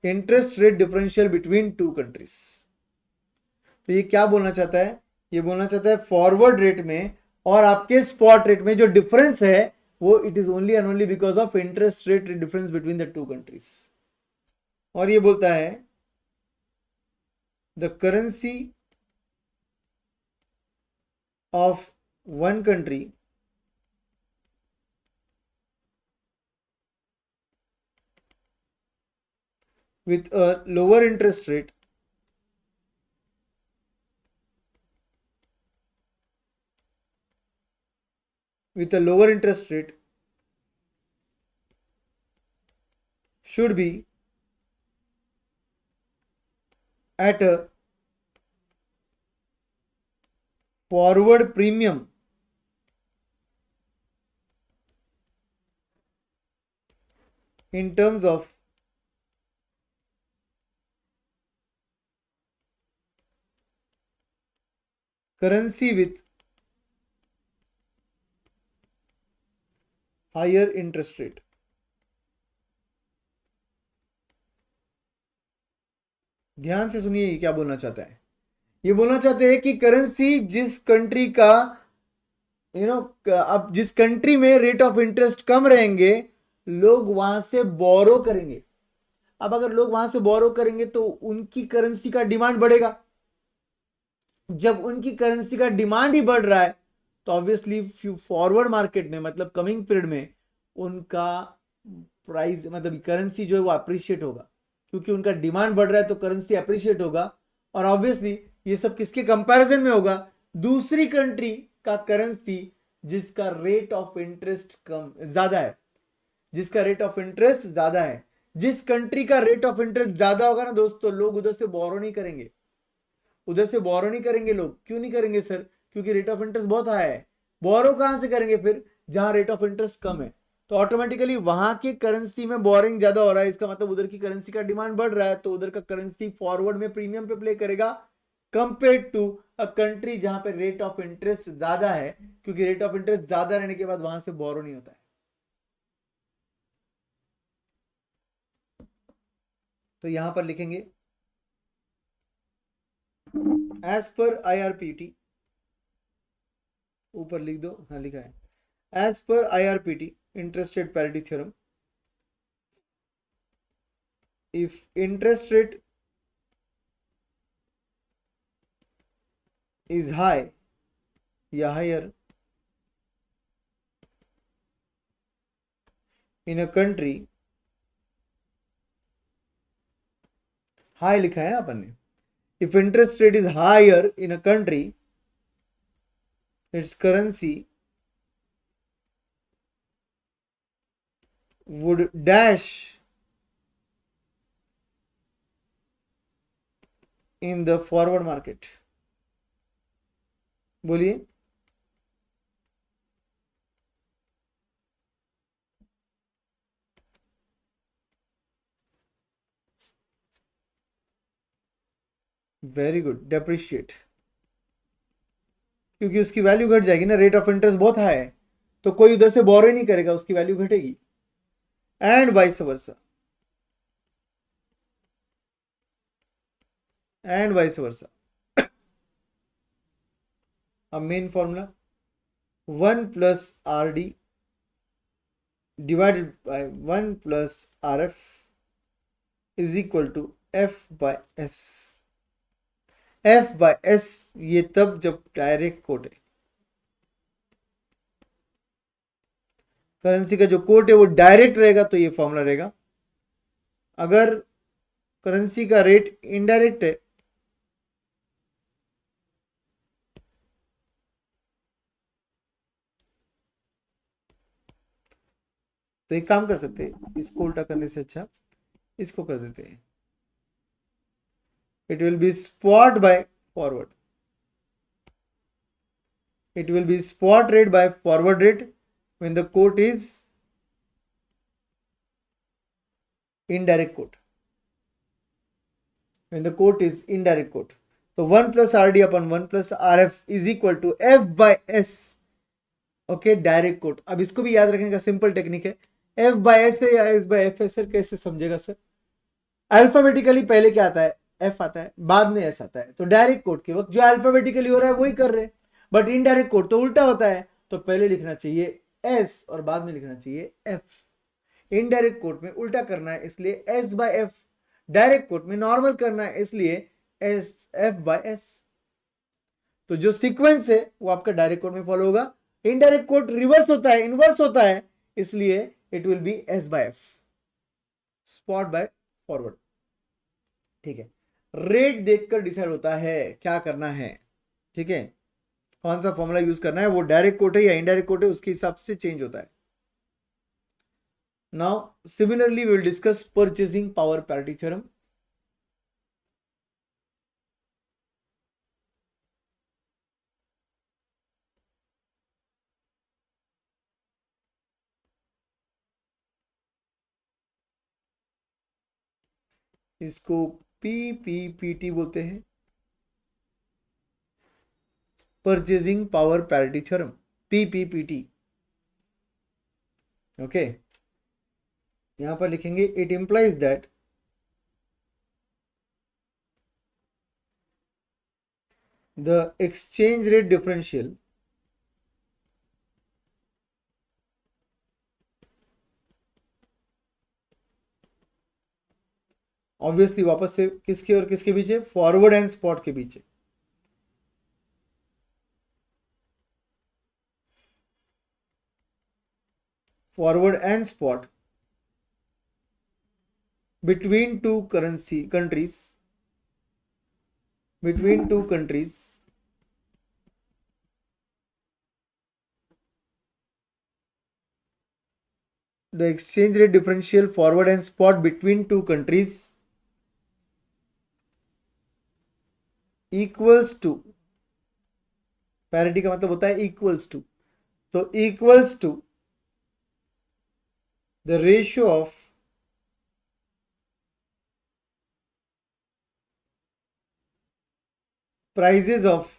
[SPEAKER 1] Interest rate differential between two countries. तो ये क्या बोलना चाहता है, ये बोलना चाहता है फॉरवर्ड रेट में और आपके स्पॉट रेट में जो डिफरेंस है वो it is only and only because of interest rate difference between the two countries. और ये बोलता है the currency of one country with a lower interest rate should be at a forward premium in terms of currency with higher interest rate. ध्यान से सुनिए ये क्या बोलना चाहता है. ये बोलना चाहते हैं कि करेंसी जिस कंट्री का अब जिस कंट्री में रेट ऑफ इंटरेस्ट कम रहेंगे लोग वहां से बोरो करेंगे. अब अगर लोग वहां से बोरो करेंगे तो उनकी करेंसी का डिमांड बढ़ेगा. जब उनकी करेंसी का डिमांड ही बढ़ रहा है तो ऑब्वियसली फॉरवर्ड मार्केट में मतलब कमिंग पीरियड में उनका प्राइस मतलब करेंसी जो है वो अप्रिशिएट होगा. क्योंकि उनका डिमांड बढ़ रहा है तो करेंसी अप्रिशिएट होगा. और ऑब्वियसली ये सब किसके कंपैरिजन में होगा, दूसरी कंट्री का करेंसी जिसका रेट ऑफ इंटरेस्ट कम ज्यादा है, जिसका रेट ऑफ इंटरेस्ट ज्यादा है. जिस कंट्री का रेट ऑफ इंटरेस्ट ज्यादा होगा ना दोस्तों, लोग उधर से बोरो नहीं करेंगे. उधर से बोरो नहीं करेंगे लोग. क्यों नहीं करेंगे सर, क्योंकि रेट ऑफ इंटरेस्ट बहुत हाई है. बोरो कहां से करेंगे फिर, जहां रेट ऑफ इंटरेस्ट कम है. तो ऑटोमेटिकली वहां की करेंसी में बोरिंग ज्यादा हो रहा है, इसका मतलब उधर की करेंसी का डिमांड बढ़ रहा है, तो उधर का करेंसी फॉरवर्ड में प्रीमियम पे प्ले करेगा कंपेयर टू अ कंट्री जहां पे रेट ऑफ इंटरेस्ट ज्यादा है. क्योंकि रेट ऑफ इंटरेस्ट ज्यादा रहने के बाद वहां से बोरो नहीं होता है. तो यहां पर लिखेंगे एज पर IRPT, ऊपर लिख दो, हाँ लिखा है as per IRPT interest rate parity theorem, if interest rate is high या higher in a country, high लिखा है ना अपन ने, if interest rate is higher in a country its currency would dash in the forward market. बोलिए। Very good, depreciate. क्योंकि उसकी value घट जाएगी ना, रेट ऑफ इंटरेस्ट बहुत हाई है, तो कोई उधर से बोरो नहीं करेगा, उसकी वैल्यू घटेगी, and vice versa, and vice versa. अब main formula 1 + RD divided by 1 + RF is equal to F/S। F/S ये तब जब डायरेक्ट कोट है, करेंसी का जो कोट है वो डायरेक्ट रहेगा तो ये फॉर्मूला रहेगा। अगर करेंसी का रेट इनडायरेक्ट है तो एक काम कर सकते हैं, इसको उल्टा करने से अच्छा इसको कर देते हैं। It will be spot by forward, it will be spot rate by forward rate when the quote is indirect quote, when the quote is indirect quote। तो 1 + RD upon 1 + RF is equal to F/S। Okay, direct quote. अब इसको भी याद रखने का simple technique है, F/S है या S/F है सर, कैसे समझेगा सर? अल्फाबेटिकली पहले क्या आता है? F आता है, बाद में S आता है। तो डायरेक्ट कोट के वक्त जो अल्फाबेटिकली हो रहा है वही कर रहे हैं, बट इनडायरेक्ट कोट तो उल्टा होता है, तो पहले लिखना चाहिए S और बाद में लिखना चाहिए F। इनडायरेक्ट कोट में उल्टा करना है इसलिए S/F, डायरेक्ट कोट में नॉर्मल करना है इसलिए F/S। तो जो सीक्वेंस है वो आपका डायरेक्ट कोट में फॉलो होगा, इनडायरेक्ट कोट रिवर्स होता है, इनवर्स होता है, इसलिए it will be S/F, spot by forward. ठीक है, रेट देखकर डिसाइड होता है क्या करना है। ठीक है, कौन सा फॉर्मूला यूज करना है, वो डायरेक्ट कोट है या इनडायरेक्ट कोट है उसके हिसाब से चेंज होता है। Now similarly we will discuss purchasing power parity theorem. इसको PPPT बोलते हैं, purchasing power parity theorem, PPPT। Okay, यहां पर लिखेंगे it implies that the exchange rate differential obviously वापस से किसके और किसके बीच है? फॉरवर्ड एंड स्पॉट के बीच है। Forward and spot between two countries, between two countries the exchange rate differential forward and spot between two countries equals to, parity का मतलब होता है इक्वल्स टू, तो equals to the ratio of prices of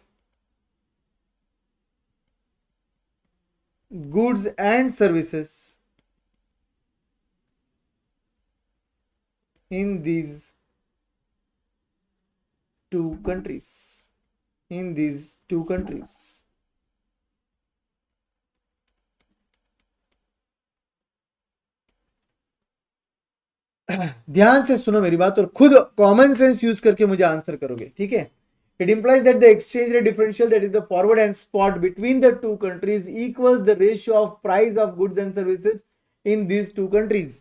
[SPEAKER 1] goods and services in these two countries, in these two countries। ध्यान से सुनो मेरी बात और खुद कॉमन सेंस यूज करके मुझे आंसर करोगे, ठीक है? It implies that the exchange rate differential, that is the forward and spot between the two countries, equals the ratio of price of goods and services in these two countries।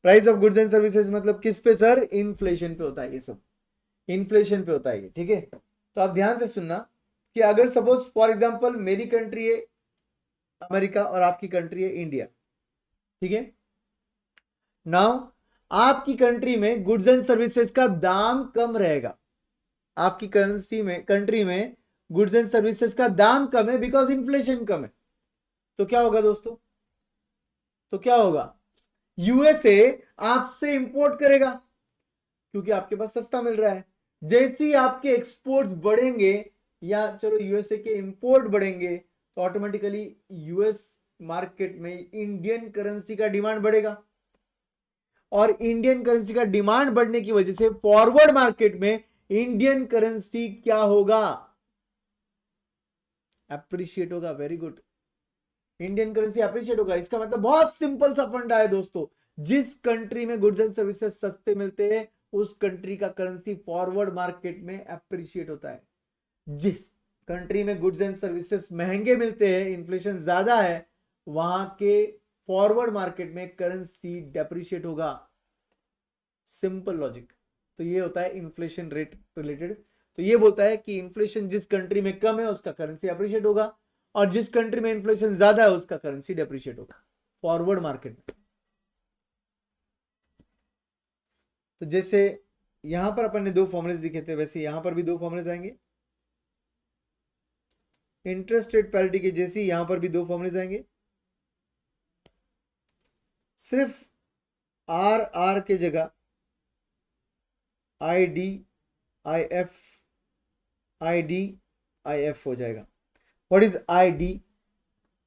[SPEAKER 1] Price of goods and services मतलब किस पे sir? Inflation पे होता है, ये सब inflation पे होता है ये। ठीक है, तो आप ध्यान से सुनना कि अगर सपोज फॉर एग्जांपल मेरी कंट्री है अमेरिका और आपकी कंट्री है इंडिया, ठीक है? नाउ आपकी कंट्री में गुड्स एंड सर्विसेज का दाम कम रहेगा, आपकी करेंसी में, कंट्री में गुड्स एंड सर्विसेज का दाम कम है बिकॉज इन्फ्लेशन कम है, तो क्या होगा दोस्तों? तो क्या होगा? यूएसए आपसे इंपोर्ट करेगा क्योंकि आपके पास सस्ता मिल रहा है। जैसे ही आपके एक्सपोर्ट्स बढ़ेंगे या चलो यूएसए के इंपोर्ट बढ़ेंगे तो ऑटोमेटिकली यूएस मार्केट में इंडियन करेंसी का डिमांड बढ़ेगा, और इंडियन करेंसी का डिमांड बढ़ने की वजह से फॉरवर्ड मार्केट में इंडियन करेंसी क्या होगा? अप्रिशिएट होगा। Very good, Indian currency appreciate होगा। इसका मतलब बहुत सिंपल सा फंडा है दोस्तों, जिस कंट्री में गुड्स एंड सर्विसेज सस्ते मिलते हैं उस कंट्री का करेंसी फॉरवर्ड मार्केट में अप्रिशिएट होता है। जिस कंट्री में गुड्स एंड सर्विसेज महंगे मिलते हैं, इन्फ्लेशन ज्यादा है, वहां के फॉरवर्ड मार्केट में करेंसी डेप्रिशिएट होगा। Simple logic. तो ये होता है इन्फ्लेशन रेट रिलेटेड। तो ये बोलता है कि इन्फ्लेशन जिस कंट्री में कम है उसका करेंसी अप्रिशिएट होगा, और जिस कंट्री में इन्फ्लेशन ज्यादा है उसका करेंसी डेप्रिशिएट होगा फॉरवर्ड मार्केट में। तो जैसे यहां पर अपन ने दो फॉर्मुलेस दिखे थे, वैसे यहां पर भी दो फॉर्मुलेस आएंगे। इंटरेस्ट रेट पैरिटी के जैसे यहां पर भी दो फॉर्मुलेस आएंगे, सिर्फ आर आर के जगह आई डी आई एफ हो जाएगा। What is I D?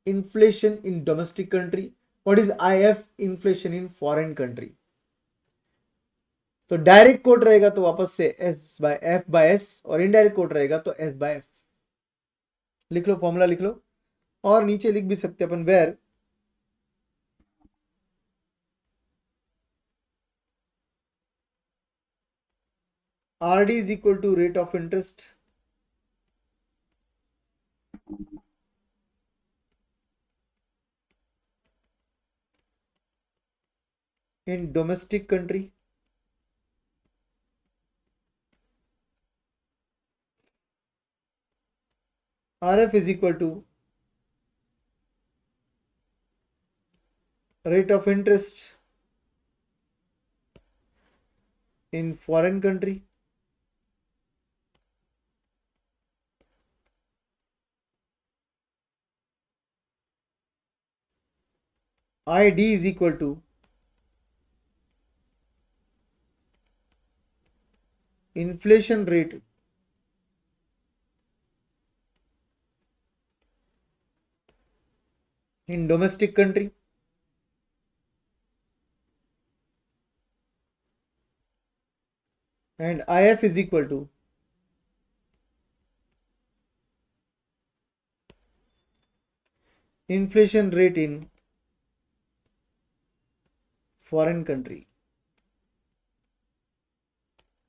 [SPEAKER 1] Inflation in domestic country. What is I F? Inflation in foreign country. तो डायरेक्ट कोट रहेगा तो वापस से S by F by S, और इनडायरेक्ट कोट रहेगा तो एस बाय एफ। लिख लो, फॉर्मूला लिख लो, और नीचे लिख भी सकते अपन where R D is equal to rate of interest in domestic country RF is equal to rate of interest in foreign country ID is equal to inflation rate in domestic country and IF is equal to inflation rate in foreign country.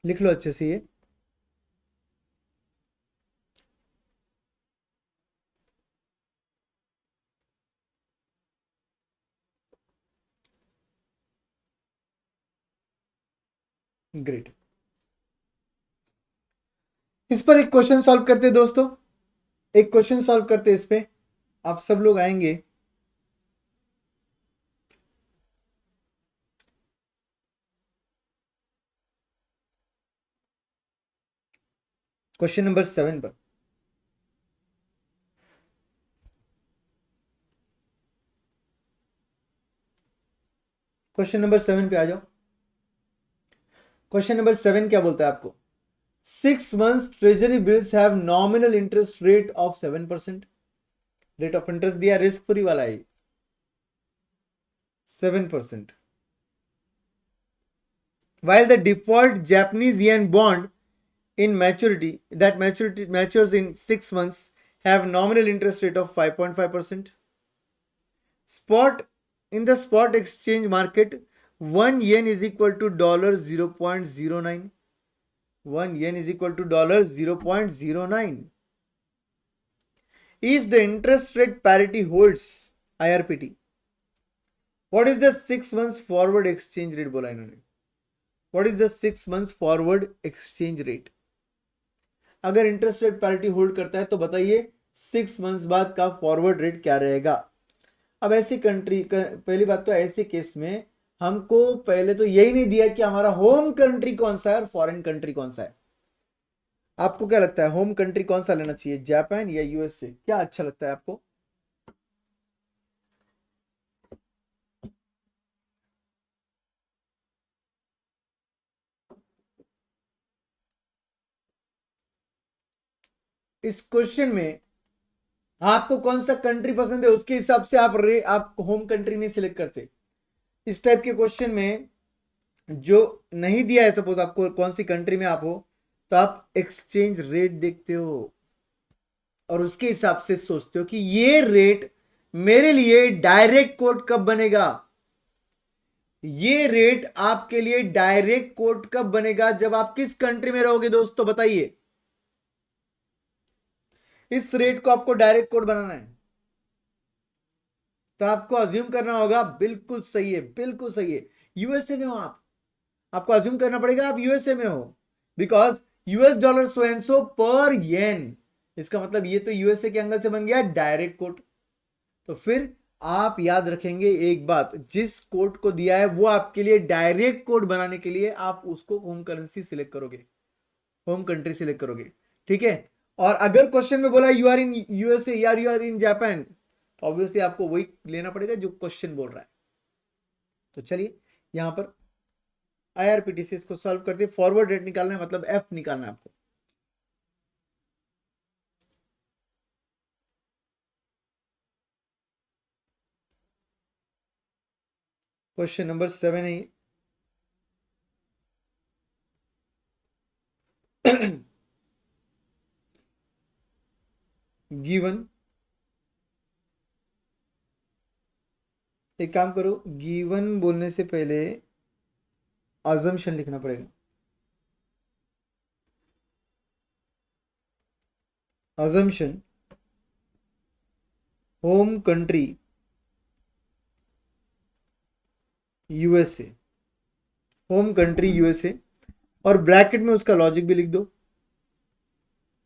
[SPEAKER 1] लिख लो अच्छे से ये। Great. इस पर एक question solve करते दोस्तों, एक क्वेश्चन सॉल्व करते इस पे। आप सब लोग आएंगे क्वेश्चन नंबर 7 पर। क्वेश्चन नंबर 7 पे आ जाओ। क्वेश्चन नंबर 7 क्या बोलता है आपको? 6 months treasury bills have nominal interest rate of 7%। Rate of interest दिया, रिस्क फ्री वाला है 7%। while the default Japanese yen bond in maturity that maturity matures in 6 months have nominal interest rate of 5.5%। spot in the spot exchange market 1 yen is equal to $0.09। 1 yen is equal to $0.09 if the interest rate parity holds IRPT। what is the 6 months forward exchange rate बोला इन्होंने। what is the 6 months forward exchange rate? अगर interest rate parity hold करता है तो बताइए 6 months बाद का forward rate क्या रहेगा। अब ऐसी कंट्री, पहली बात तो ऐसे केस में हमको पहले तो यही नहीं दिया कि हमारा होम कंट्री कौन सा है और फॉरेन कंट्री कौन सा है। आपको क्या लगता है होम कंट्री कौन सा लेना चाहिए, जापान या यूएसए, क्या अच्छा लगता है आपको? इस क्वेश्चन में आपको कौन सा कंट्री पसंद है उसके हिसाब से आप होम कंट्री नहीं सिलेक्ट करते। इस टाइप के क्वेश्चन में जो नहीं दिया है, सपोज आपको कौन सी कंट्री में आप हो, तो आप एक्सचेंज रेट देखते हो और उसके हिसाब से सोचते हो कि ये रेट मेरे लिए डायरेक्ट कोट कब बनेगा। ये रेट आपके लिए डायरेक्ट कोट कब बनेगा, जब आप किस कंट्री में रहोगे दोस्तों बताइए। इस रेट को आपको डायरेक्ट कोट बनाना है, तो आपको अज्यूम करना होगा, बिल्कुल सही है, बिल्कुल सही है, यूएसए में हो आप। आपको अज्यूम करना पड़ेगा आप यूएसए में हो, because US dollar so and so पर येन। इसका मतलब ये तो यूएसए के एंगल से बन गया डायरेक्ट कोट। तो फिर आप याद रखेंगे एक बात, जिस कोट को दिया है वो आपके लिए डायरेक्ट कोट बनाने के लिए आप उसको होम करेंसी सिलेक्ट करोगे, होम कंट्री सिलेक्ट करोगे, ठीक है। और अगर क्वेश्चन में बोला यू आर इन यूएसए या यू आर इन जापान, तो ऑब्वियसली आपको वही लेना पड़ेगा जो क्वेश्चन बोल रहा है। तो चलिए यहां पर आईआरपीटी से इसको सॉल्व करते, फॉरवर्ड रेट निकालना है, मतलब एफ निकालना है आपको। क्वेश्चन नंबर 7 है ये। गिवन, एक काम करो, गिवन बोलने से पहले अजम्पशन लिखना पड़ेगा। Assumption home country USA, home country USA, और ब्रैकेट में उसका लॉजिक भी लिख दो,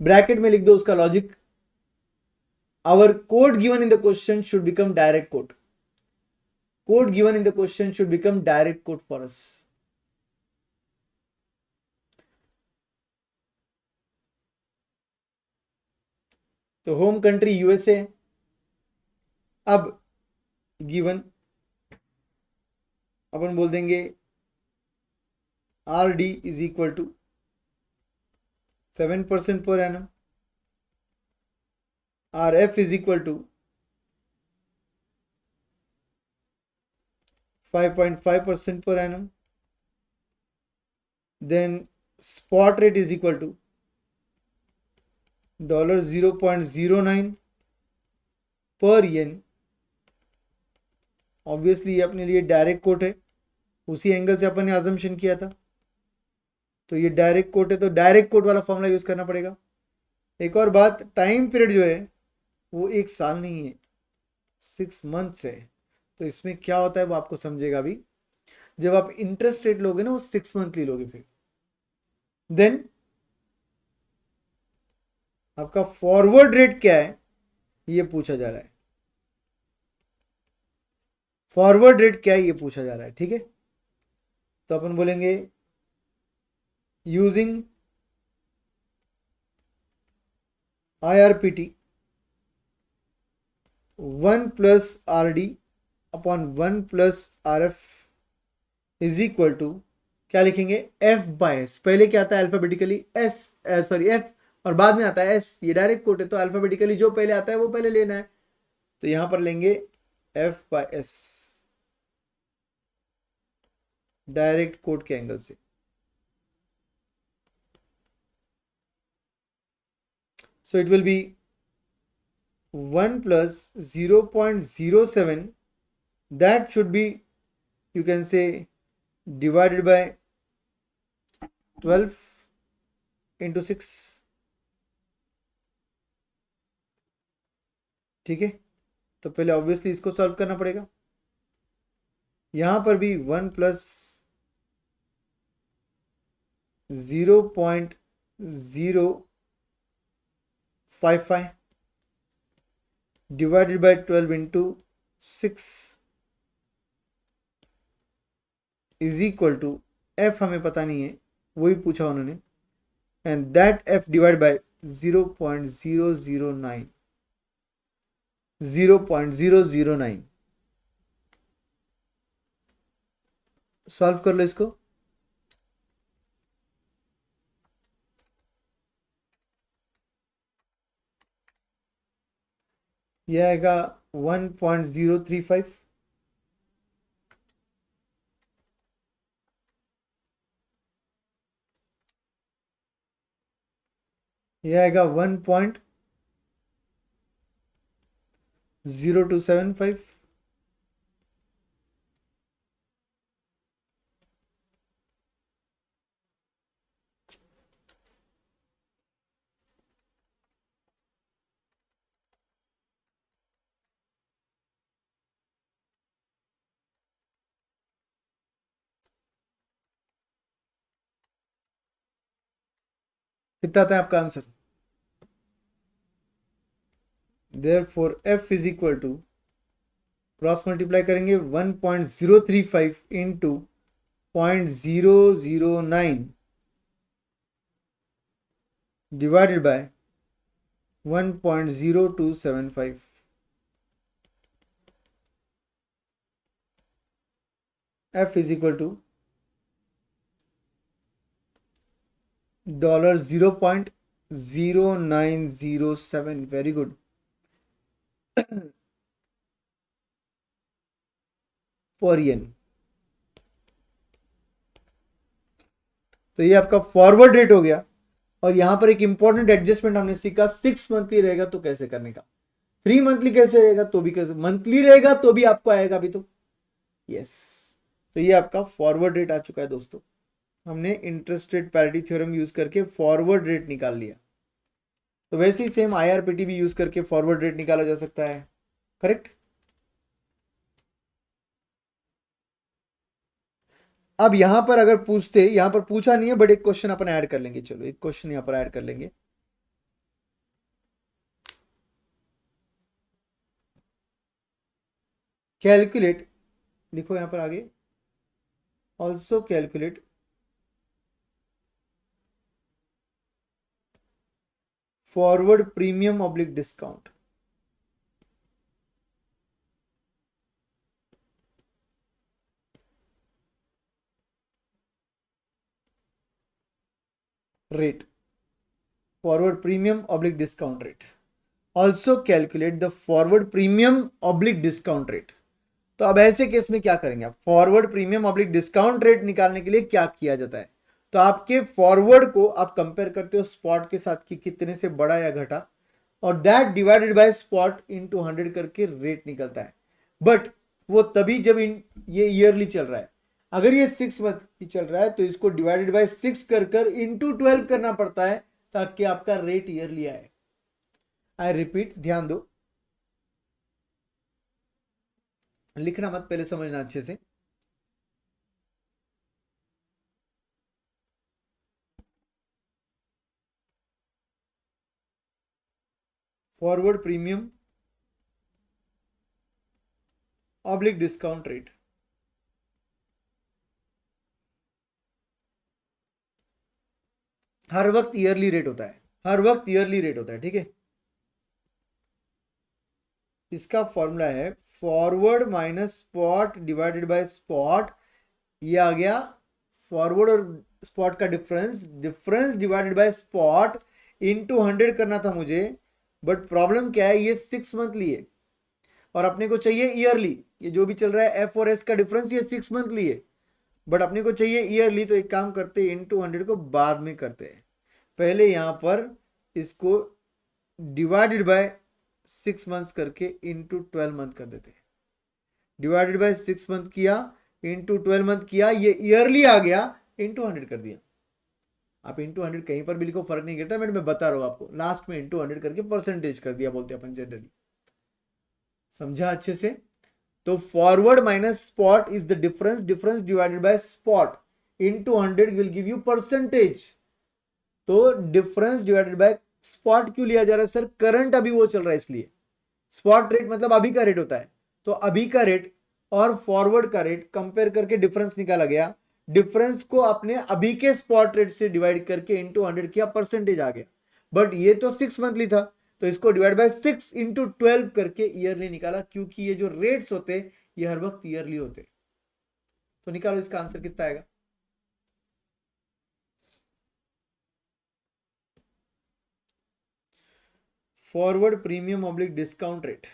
[SPEAKER 1] ब्रैकेट में लिख दो उसका logic. Our quote given in the question should become direct quote, quote given in the question should become direct quote for us. तो होम कंट्री यूएसए, अब गिवन अपन बोल देंगे R D is equal to 7% per annum, R F is equal to 5.5% per annum, then spot rate is equal to $0.09 पर येन। Obviously ये अपने लिए direct quote है, उसी एंगल से अपन ने अजम्पशन किया था, तो ये डायरेक्ट कोट है, तो डायरेक्ट कोट वाला फॉर्मूला यूज करना पड़ेगा। एक और बात, टाइम पीरियड जो है वो 1 साल नहीं है, 6 मंथ्स है। तो इसमें क्या होता है वो आपको समझेगा अभी, जब आप इंटरेस्ट रेट लोगे ना वो 6 मंथली लोगे, फिर देन आपका फॉरवर्ड रेट क्या है ये पूछा जा रहा है, फॉरवर्ड रेट क्या है ये पूछा जा रहा है, ठीक है। तो अपन बोलेंगे using IRPT 1 plus RD upon 1 plus RF is equal to, क्या लिखेंगे, F बाय S। पहले क्या आता है अल्फाबेटिकली S, सॉरी F, और बाद में आता है S। ये डायरेक्ट कोट है तो अल्फाबेटिकली जो पहले आता है वो पहले लेना है, तो यहां पर लेंगे F by S direct quote के एंगल से। So it will be 1 plus 0.07, that should be, you can say, divided by 12 into 6, ठीक है। तो पहले ऑब्वियसली इसको सॉल्व करना पड़ेगा। यहां पर भी 1 plus 0.055 divided by 12 into 6 is equal to, F हमें पता नहीं है, वही पूछा उन्होंने, and that f divided by 0.009 0.009 solve कर लो इसको। यह आएगा 1.035, यह आएगा 1.0275, कितना आता है आपका answer? Therefore f is equal to, cross multiply करेंगे 1.035 into 0.009 divided by 1.0275। f is equal to $0.0907। Very good. Per yen. तो ये आपका फॉरवर्ड रेट हो गया। और यहां पर एक इंपॉर्टेंट एडजस्टमेंट हमने सीखा, 6 मंथली रहेगा तो कैसे करने का, 3 मंथली कैसे रहेगा तो भी कैसे, मंथली रहेगा तो भी आपको आएगा अभी तो। यस, तो ये आपका फॉरवर्ड रेट आ चुका है दोस्तों। हमने interest rate parity theorem use करके फॉरवर्ड रेट निकाल लिया। तो वैसे ही सेम आईआरपीटी भी यूज करके फॉरवर्ड रेट निकाला जा सकता है, करेक्ट। अब यहां पर अगर पूछते, यहां पर पूछा नहीं है बट एक क्वेश्चन अपन ऐड कर लेंगे। चलो एक क्वेश्चन यहां पर ऐड कर लेंगे। कैलकुलेट, लिखो यहां पर आगे, also calculate forward premium oblique discount. Rate, forward premium oblique discount rate, also calculate the forward premium oblique discount rate. तो अब ऐसे केस में क्या करेंगे आप, forward premium oblique discount rate निकालने के लिए क्या किया जाता है, तो आपके फॉरवर्ड को आप कंपेयर करते हो स्पॉट के साथ कि कितने से बड़ा या घटा, और that divided by spot into 100 करके रेट निकलता है। बट वो तभी जब ये ईयरली चल रहा है। अगर ये 6 मंथ ही चल रहा है तो इसको डिवाइडेड बाय 6 कर इंटू 12 करना पड़ता है ताकि आपका रेट ईयरली आए। आई रिपीट, ध्यान दो, लिखना मत, पहले समझना अच्छे से। Forward premium oblique discount rate, हर वक्त ईयरली रेट होता है, हर वक्त ईयरली रेट होता है, ठीक है। इसका फॉर्मूला है forward minus spot divided by spot. ये आ गया फॉरवर्ड और स्पॉट का difference, difference divided by spot into 100 करना था मुझे। बट प्रॉब्लम क्या है, ये 6 मंथली है और अपने को चाहिए ईयरली। ये जो भी चल रहा है एफ और एस का डिफरेंस ये 6 मंथली है, बट अपने को चाहिए ईयरली। तो एक काम करते हैं, इनटू 100 को बाद में करते हैं। पहले यहां पर इसको डिवाइडेड बाय 6 मंथ्स करके इनटू 12 मंथ कर देते हैं। डिवाइडेड बाय 6 मंथ किया, इनटू 12 मंथ किया, ये ईयरली आ गया, इनटू 100 कर दिया। आप इनटू 100 कहीं पर भी लिखो, फर्क नहीं करता, मैं बता रहा हूं आपको। लास्ट में इनटू 100 करके परसेंटेज कर दिया, बोलते हैं अपन जनरली। समझा अच्छे से? तो forward minus spot is the difference, difference divided by spot into 100 will give you percentage. तो डिफरेंस डिवाइडेड बाय स्पॉट क्यों लिया जा रहा है सर? करंट अभी वो चल रहा है इसलिए। स्पॉट रेट मतलब अभी का रेट होता है, तो अभी का रेट और फॉरवर्ड का रेट कंपेयर करके डिफरेंस निकाला गया। डिफरेंस को आपने अभी के स्पॉट रेट से डिवाइड करके इंटू 100 किया, परसेंटेज आ गया। बट ये तो 6 मंथली था, तो इसको डिवाइड बाय 6 × 12 करके ईयरली निकाला, क्योंकि ये जो रेट्स होते ये हर वक्त ईयरली होते। तो निकालो इसका आंसर कितना आएगा। Forward premium oblique discount rate.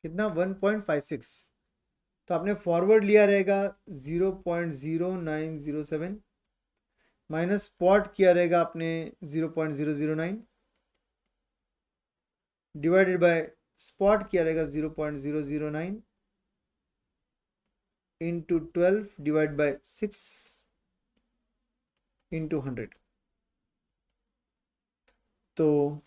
[SPEAKER 1] कितना 1.56। तो आपने फॉरवर्ड लिया रहेगा 0.0907 माइनस स्पॉट किया रहेगा आपने 0.009 डिवाइडेड बाय स्पॉट किया रहेगा 0.009 इंटू 12 डिवाइड बाय 6 इंटू 100। तो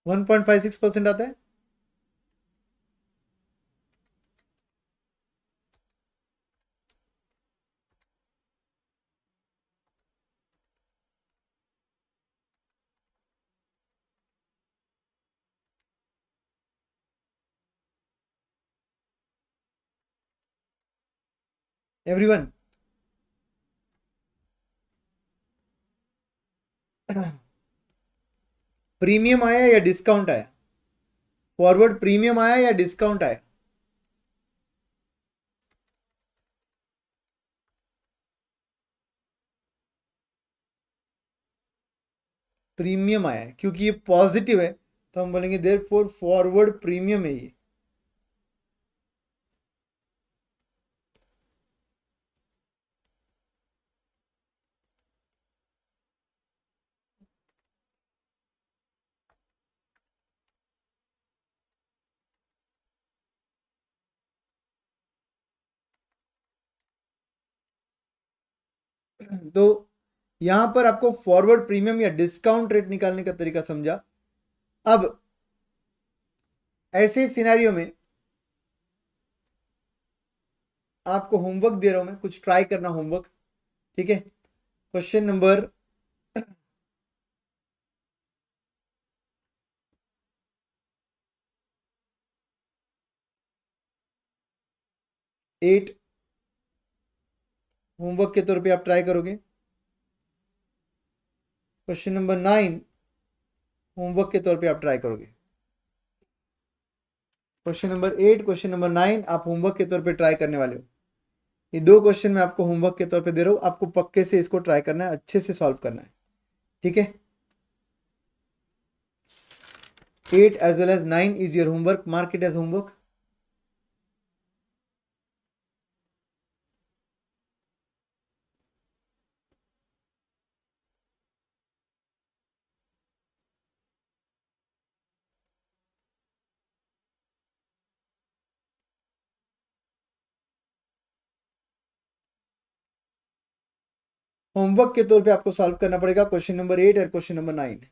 [SPEAKER 1] 1.56% आता है। एवरीवन, प्रीमियम आया या डिस्काउंट आया? फॉरवर्ड प्रीमियम आया या डिस्काउंट आया? प्रीमियम आया है, क्योंकि ये पॉजिटिव है तो हम बोलेंगे देयरफॉर फॉरवर्ड प्रीमियम है ये। तो यहां पर आपको फॉरवर्ड प्रीमियम या डिस्काउंट रेट निकालने का तरीका समझा। अब ऐसे सिनेरियो में आपको होमवर्क दे रहा हूं मैं, कुछ ट्राई करना होमवर्क, ठीक है। क्वेश्चन नंबर 8 होमवर्क के तौर पे आप ट्राई करोगे। क्वेश्चन नंबर 9 होमवर्क के तौर पे आप ट्राई करोगे। क्वेश्चन नंबर 8, क्वेश्चन नंबर 9 आप होमवर्क के तौर पे ट्राई करने वाले हो। ये दो क्वेश्चन मैं आपको होमवर्क के तौर पे दे रहा हूं, आपको पक्के से इसको ट्राई करना है, अच्छे से सॉल्व करना है, ठीक है। 8 as well as 9 is your homework, mark it as homework। Homework के तौर पे आपको सॉल्व करना पड़ेगा क्वेश्चन नंबर 8 और क्वेश्चन नंबर 9।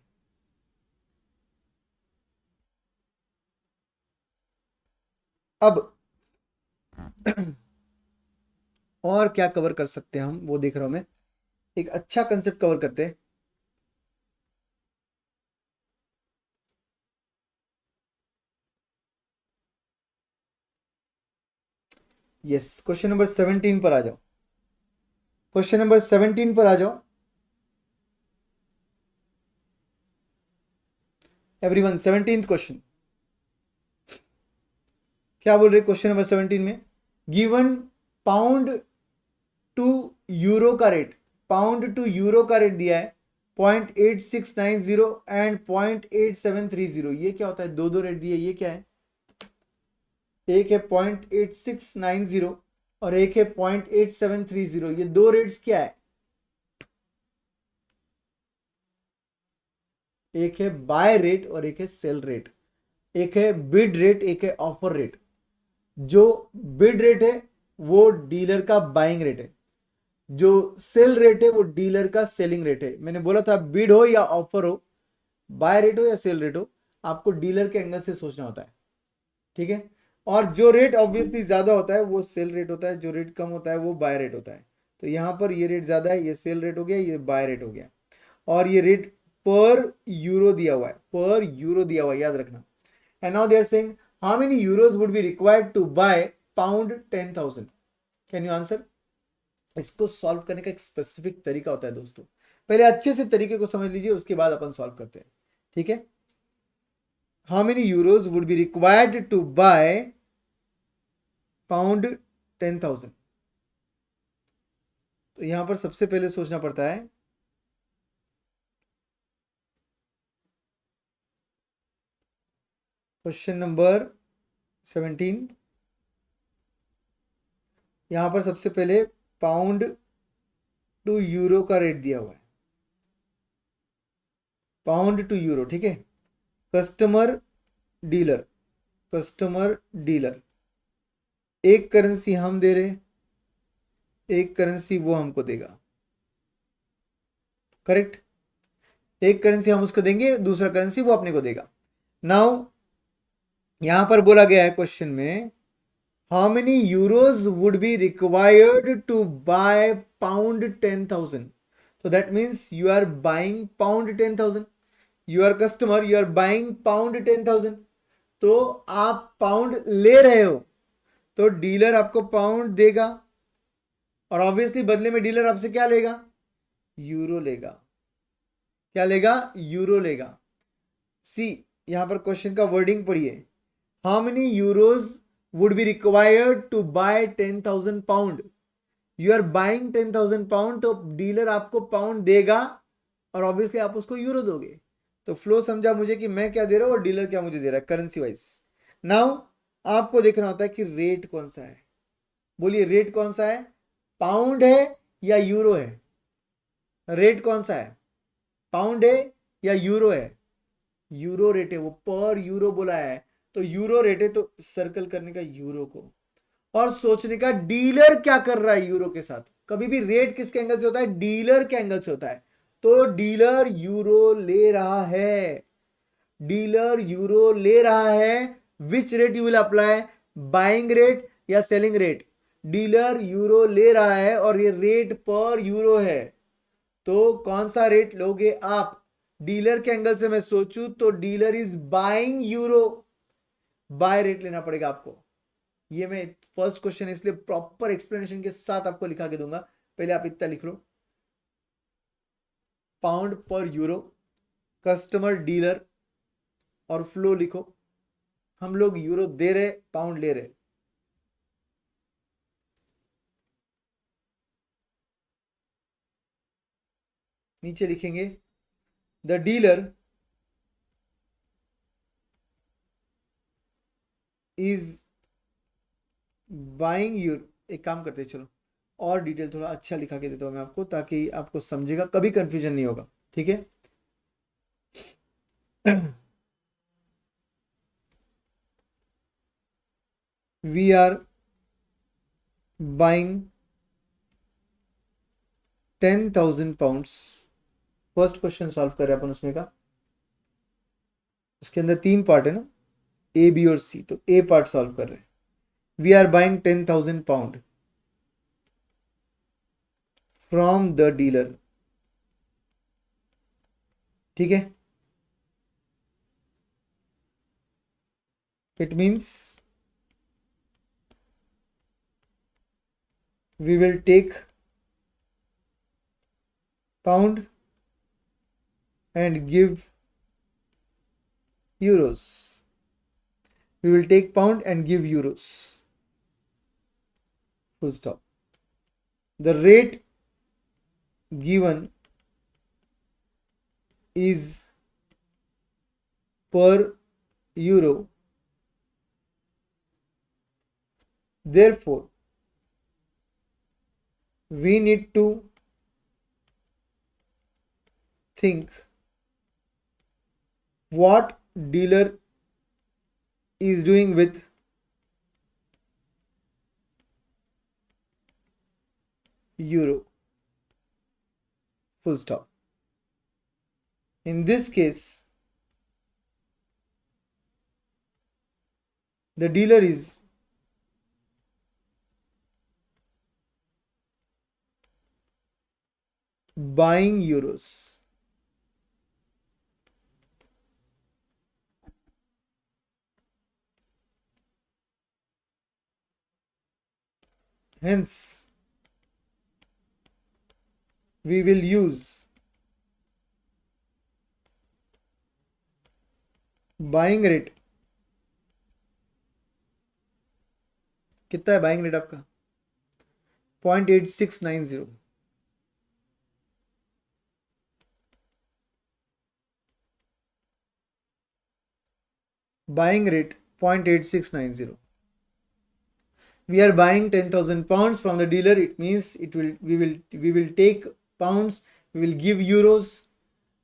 [SPEAKER 1] अब और क्या कवर कर सकते हैं हम, वो देख रहा हूं मैं। एक अच्छा कंसेप्ट कवर करते हैं। यस, क्वेश्चन नंबर 17 पर आ जाओ। क्वेश्चन नंबर 17 पर आ जाओ एवरीवन। 17th क्वेश्चन क्या बोल रहे क्वेश्चन नंबर 17 में? गिवन पाउंड टू यूरो का रेट, पाउंड टू यूरो का रेट दिया है 0.8690 एंड 0.8730। ये क्या होता है? दो दो रेट दिए, ये क्या है? एक है 0.8690 और एक है 0.8730। ये दो रेट्स क्या है? एक है बाय रेट और एक है सेल रेट। एक है बिड रेट, एक है ऑफर रेट। जो बिड रेट है वो डीलर का बाइंग रेट है, जो सेल रेट है वो डीलर का सेलिंग रेट है। मैंने बोला था बिड हो या ऑफर हो, बाय रेट हो या सेल रेट हो, आपको डीलर के एंगल से सोचना होता है, ठीक है। और जो रेट ऑब्वियसली ज्यादा होता है वो सेल रेट होता है, जो रेट कम होता है वो बाय रेट होता है। तो यहां पर ये रेट ज्यादा है, ये सेल रेट हो गया, ये बाय रेट हो गया। और ये रेट पर यूरो दिया हुआ है, पर यूरो दिया हुआ है, याद रखना। And now they are saying how many euros would be required to buy pound 10,000। Can you answer? इसको सॉल्व करने का एक स्पेसिफिक तरीका होता है दोस्तों, पहले अच्छे से तरीके को समझ लीजिए, उसके बाद अपन सॉल्व करते हैं, ठीक है। How many euros would be required to buy pound 10,000? तो यहां पर सबसे पहले सोचना पड़ता है क्वेश्चन नंबर 17। यहां पर सबसे पहले पाउंड टू यूरो का रेट दिया हुआ है, पाउंड टू यूरो, ठीक है। कस्टमर डीलर, कस्टमर डीलर, एक करेंसी हम दे रहे, एक करेंसी वो हमको देगा, करेक्ट। एक करेंसी हम उसको देंगे, दूसरा करेंसी वो अपने को देगा। नाउ यहां पर बोला गया है क्वेश्चन में how many euros would be required to buy pound 10,000। so that means you are buying pound 10,000, you are customer, you are buying pound 10,000। तो आप पाउंड ले रहे हो तो डीलर आपको पाउंड देगा, और ऑब्वियसली बदले में डीलर आपसे क्या लेगा? यूरो लेगा। क्या लेगा? यूरो लेगा। सी, यहां पर क्वेश्चन का वर्डिंग पढ़िए, how many euros would be required to buy 10,000 pound. You are buying 10,000 pound, तो डीलर आपको पाउंड देगा और ऑब्वियसली आप उसको यूरो दोगे। तो फ्लो समझा मुझे कि मैं क्या दे रहा हूं और डीलर क्या मुझे दे रहा है करेंसी वाइज। नाउ आपको देखना होता है कि रेट कौन सा है। बोलिए रेट कौन सा है? पाउंड है या यूरो है? रेट कौन सा है? पाउंड है या यूरो है? यूरो रेट है, वो पर यूरो बोला है, तो यूरो रेट है, तो सर्कल करने का यूरो को और सोचने का डीलर क्या कर रहा है यूरो के साथ। कभी भी रेट किसके एंगल से होता है? डीलर के एंगल से होता है। तो डीलर यूरो ले रहा है, डीलर यूरो ले रहा है। Which rate you will apply? Buying rate या सेलिंग रेट? डीलर यूरो ले रहा है और ये रेट पर यूरो है, तो कौन सा रेट लोगे आप? डीलर के एंगल से मैं सोचूं तो dealer is buying euro, by rate लेना पड़ेगा आपको। ये मैं फर्स्ट क्वेश्चन इसलिए प्रॉपर एक्सप्लेनेशन के साथ आपको लिखा के दूंगा, पहले आप इतना लिख लो, पाउंड पर यूरो, कस्टमर डीलर और फ्लो लिखो। हम लोग यूरो दे रहे, पाउंड ले रहे। नीचे लिखेंगे the dealer is buying euro. एक काम करते हैं, चलो और डिटेल थोड़ा अच्छा लिखा के देता हूं मैं आपको, ताकि आपको समझेगा, कभी कंफ्यूजन नहीं होगा, ठीक है। We are buying 10,000 pounds. First question solve कर रहे हैं अपन उसमें का, उसके अंदर तीन पार्ट है ना, ए बी और सी, तो ए पार्ट सॉल्व कर रहे हैं। We are buying 10,000 pound from the dealer, ठीक है। It means we will take pound and give euros. We will take pound and give euros. Full stop. The rate given is per euro. Therefore, we need to think what dealer is doing with euro. Full stop. In this case, the dealer is buying euros. Hence, we will use buying rate. कितना है buying rate आपका? 0.8690. Buying rate 0.8690. We are buying 10,000 pounds from the dealer. It means we will take pounds, we will give euros.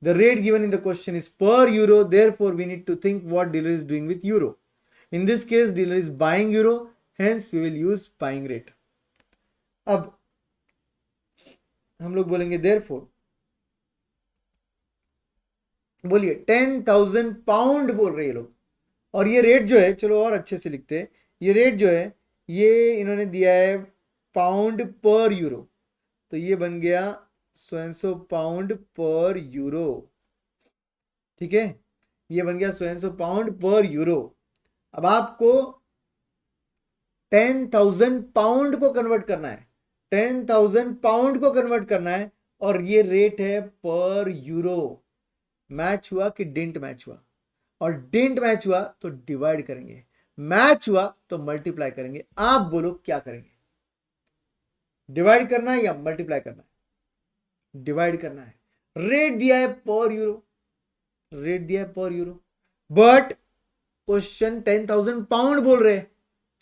[SPEAKER 1] The rate given in the question is per euro. Therefore, we need to think what dealer is doing with euro. In this case, dealer is buying euro. Hence, we will use buying rate. अब हम लोग बोलेंगे therefore. बोलिए 10,000 pound बोल रहे हैं लोग. और ये रेट जो है, चलो और अच्छे से लिखते हैं. ये रेट जो है, ये इन्होंने दिया है पाउंड पर यूरो. तो ये बन गया 100 पाउंड पर यूरो. ठीक है, ये बन गया 100 पाउंड पर यूरो. अब आपको 10,000 पाउंड को कन्वर्ट करना है. 10,000 पाउंड को कन्वर्ट करना है और ये रेट है पर यूरो. मैच हुआ कि डिडंट मैच हुआ? और डिडंट मैच हुआ तो डिवाइड करेंगे, मैच हुआ तो मल्टीप्लाई करेंगे. आप बोलो क्या करेंगे? डिवाइड करना है या मल्टीप्लाई करना है? डिवाइड करना है. रेट दिया है पर यूरो, रेट दिया है पर यूरो, बट क्वेश्चन 10,000 पाउंड बोल रहे हैं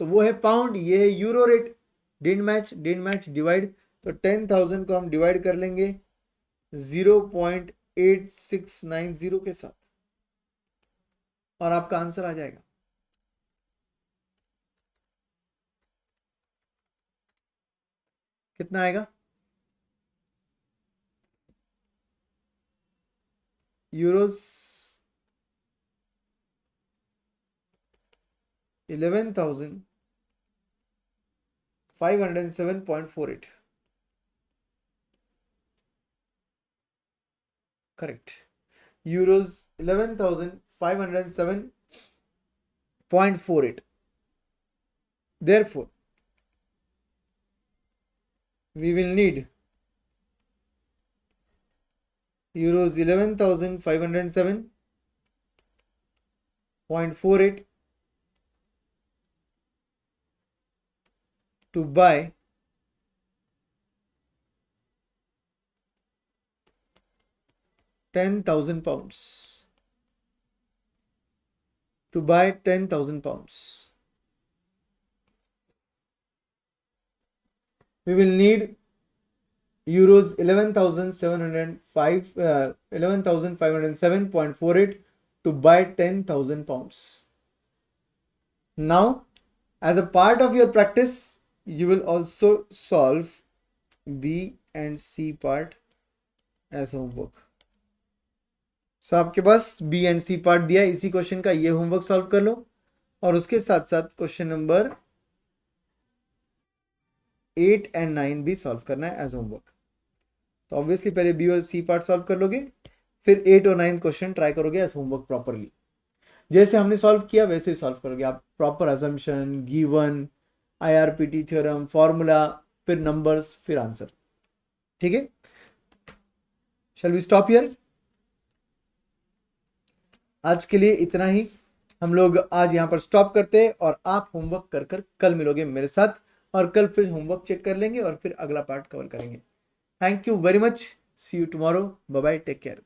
[SPEAKER 1] तो वो है पाउंड, ये है euro rate. Didn't match divide. तो 10,000 को हम डिवाइड कर लेंगे 0.8690 के साथ और आपका आंसर आ जाएगा. कितना आएगा? Euros 11,507.48. Correct. Euros 11,507.48. Therefore, we will need euros 11,507.48 to buy 10,000 pounds. To buy 10,000 pounds. We will need euros 11,507.48 to buy 10,000 pounds. Now, as a part of your practice, you will also solve B and C part as homework. So आपके पास B and C part दिया है. इसी question का ये homework solve कर लो और उसके साथ साथ क्वेश्चन नंबर 8 and 9 भी सॉल्व करना है एज होमवर्क. तो ऑब्वियसली पहले B और C पार्ट सॉल्व कर लोगे, फिर 8 और 9 क्वेश्चन ट्राई करोगे एज होमवर्क प्रॉपरली. जैसे हमने सॉल्व किया वैसे ही सॉल्व करोगे आप. Proper assumption, given, IRPT theorem, formula, फिर नंबर्स, फिर आंसर। ठीक है, शैल वी स्टॉप हियर? आज के लिए इतना ही, हम लोग आज यहाँ पर स्टॉप करते हैं और आप होमवर्क कर कर कल मिलोगे मेरे साथ और कल फिर होमवर्क चेक कर लेंगे और फिर अगला पार्ट कवर करेंगे। Thank you very much, see you tomorrow, bye bye, take care.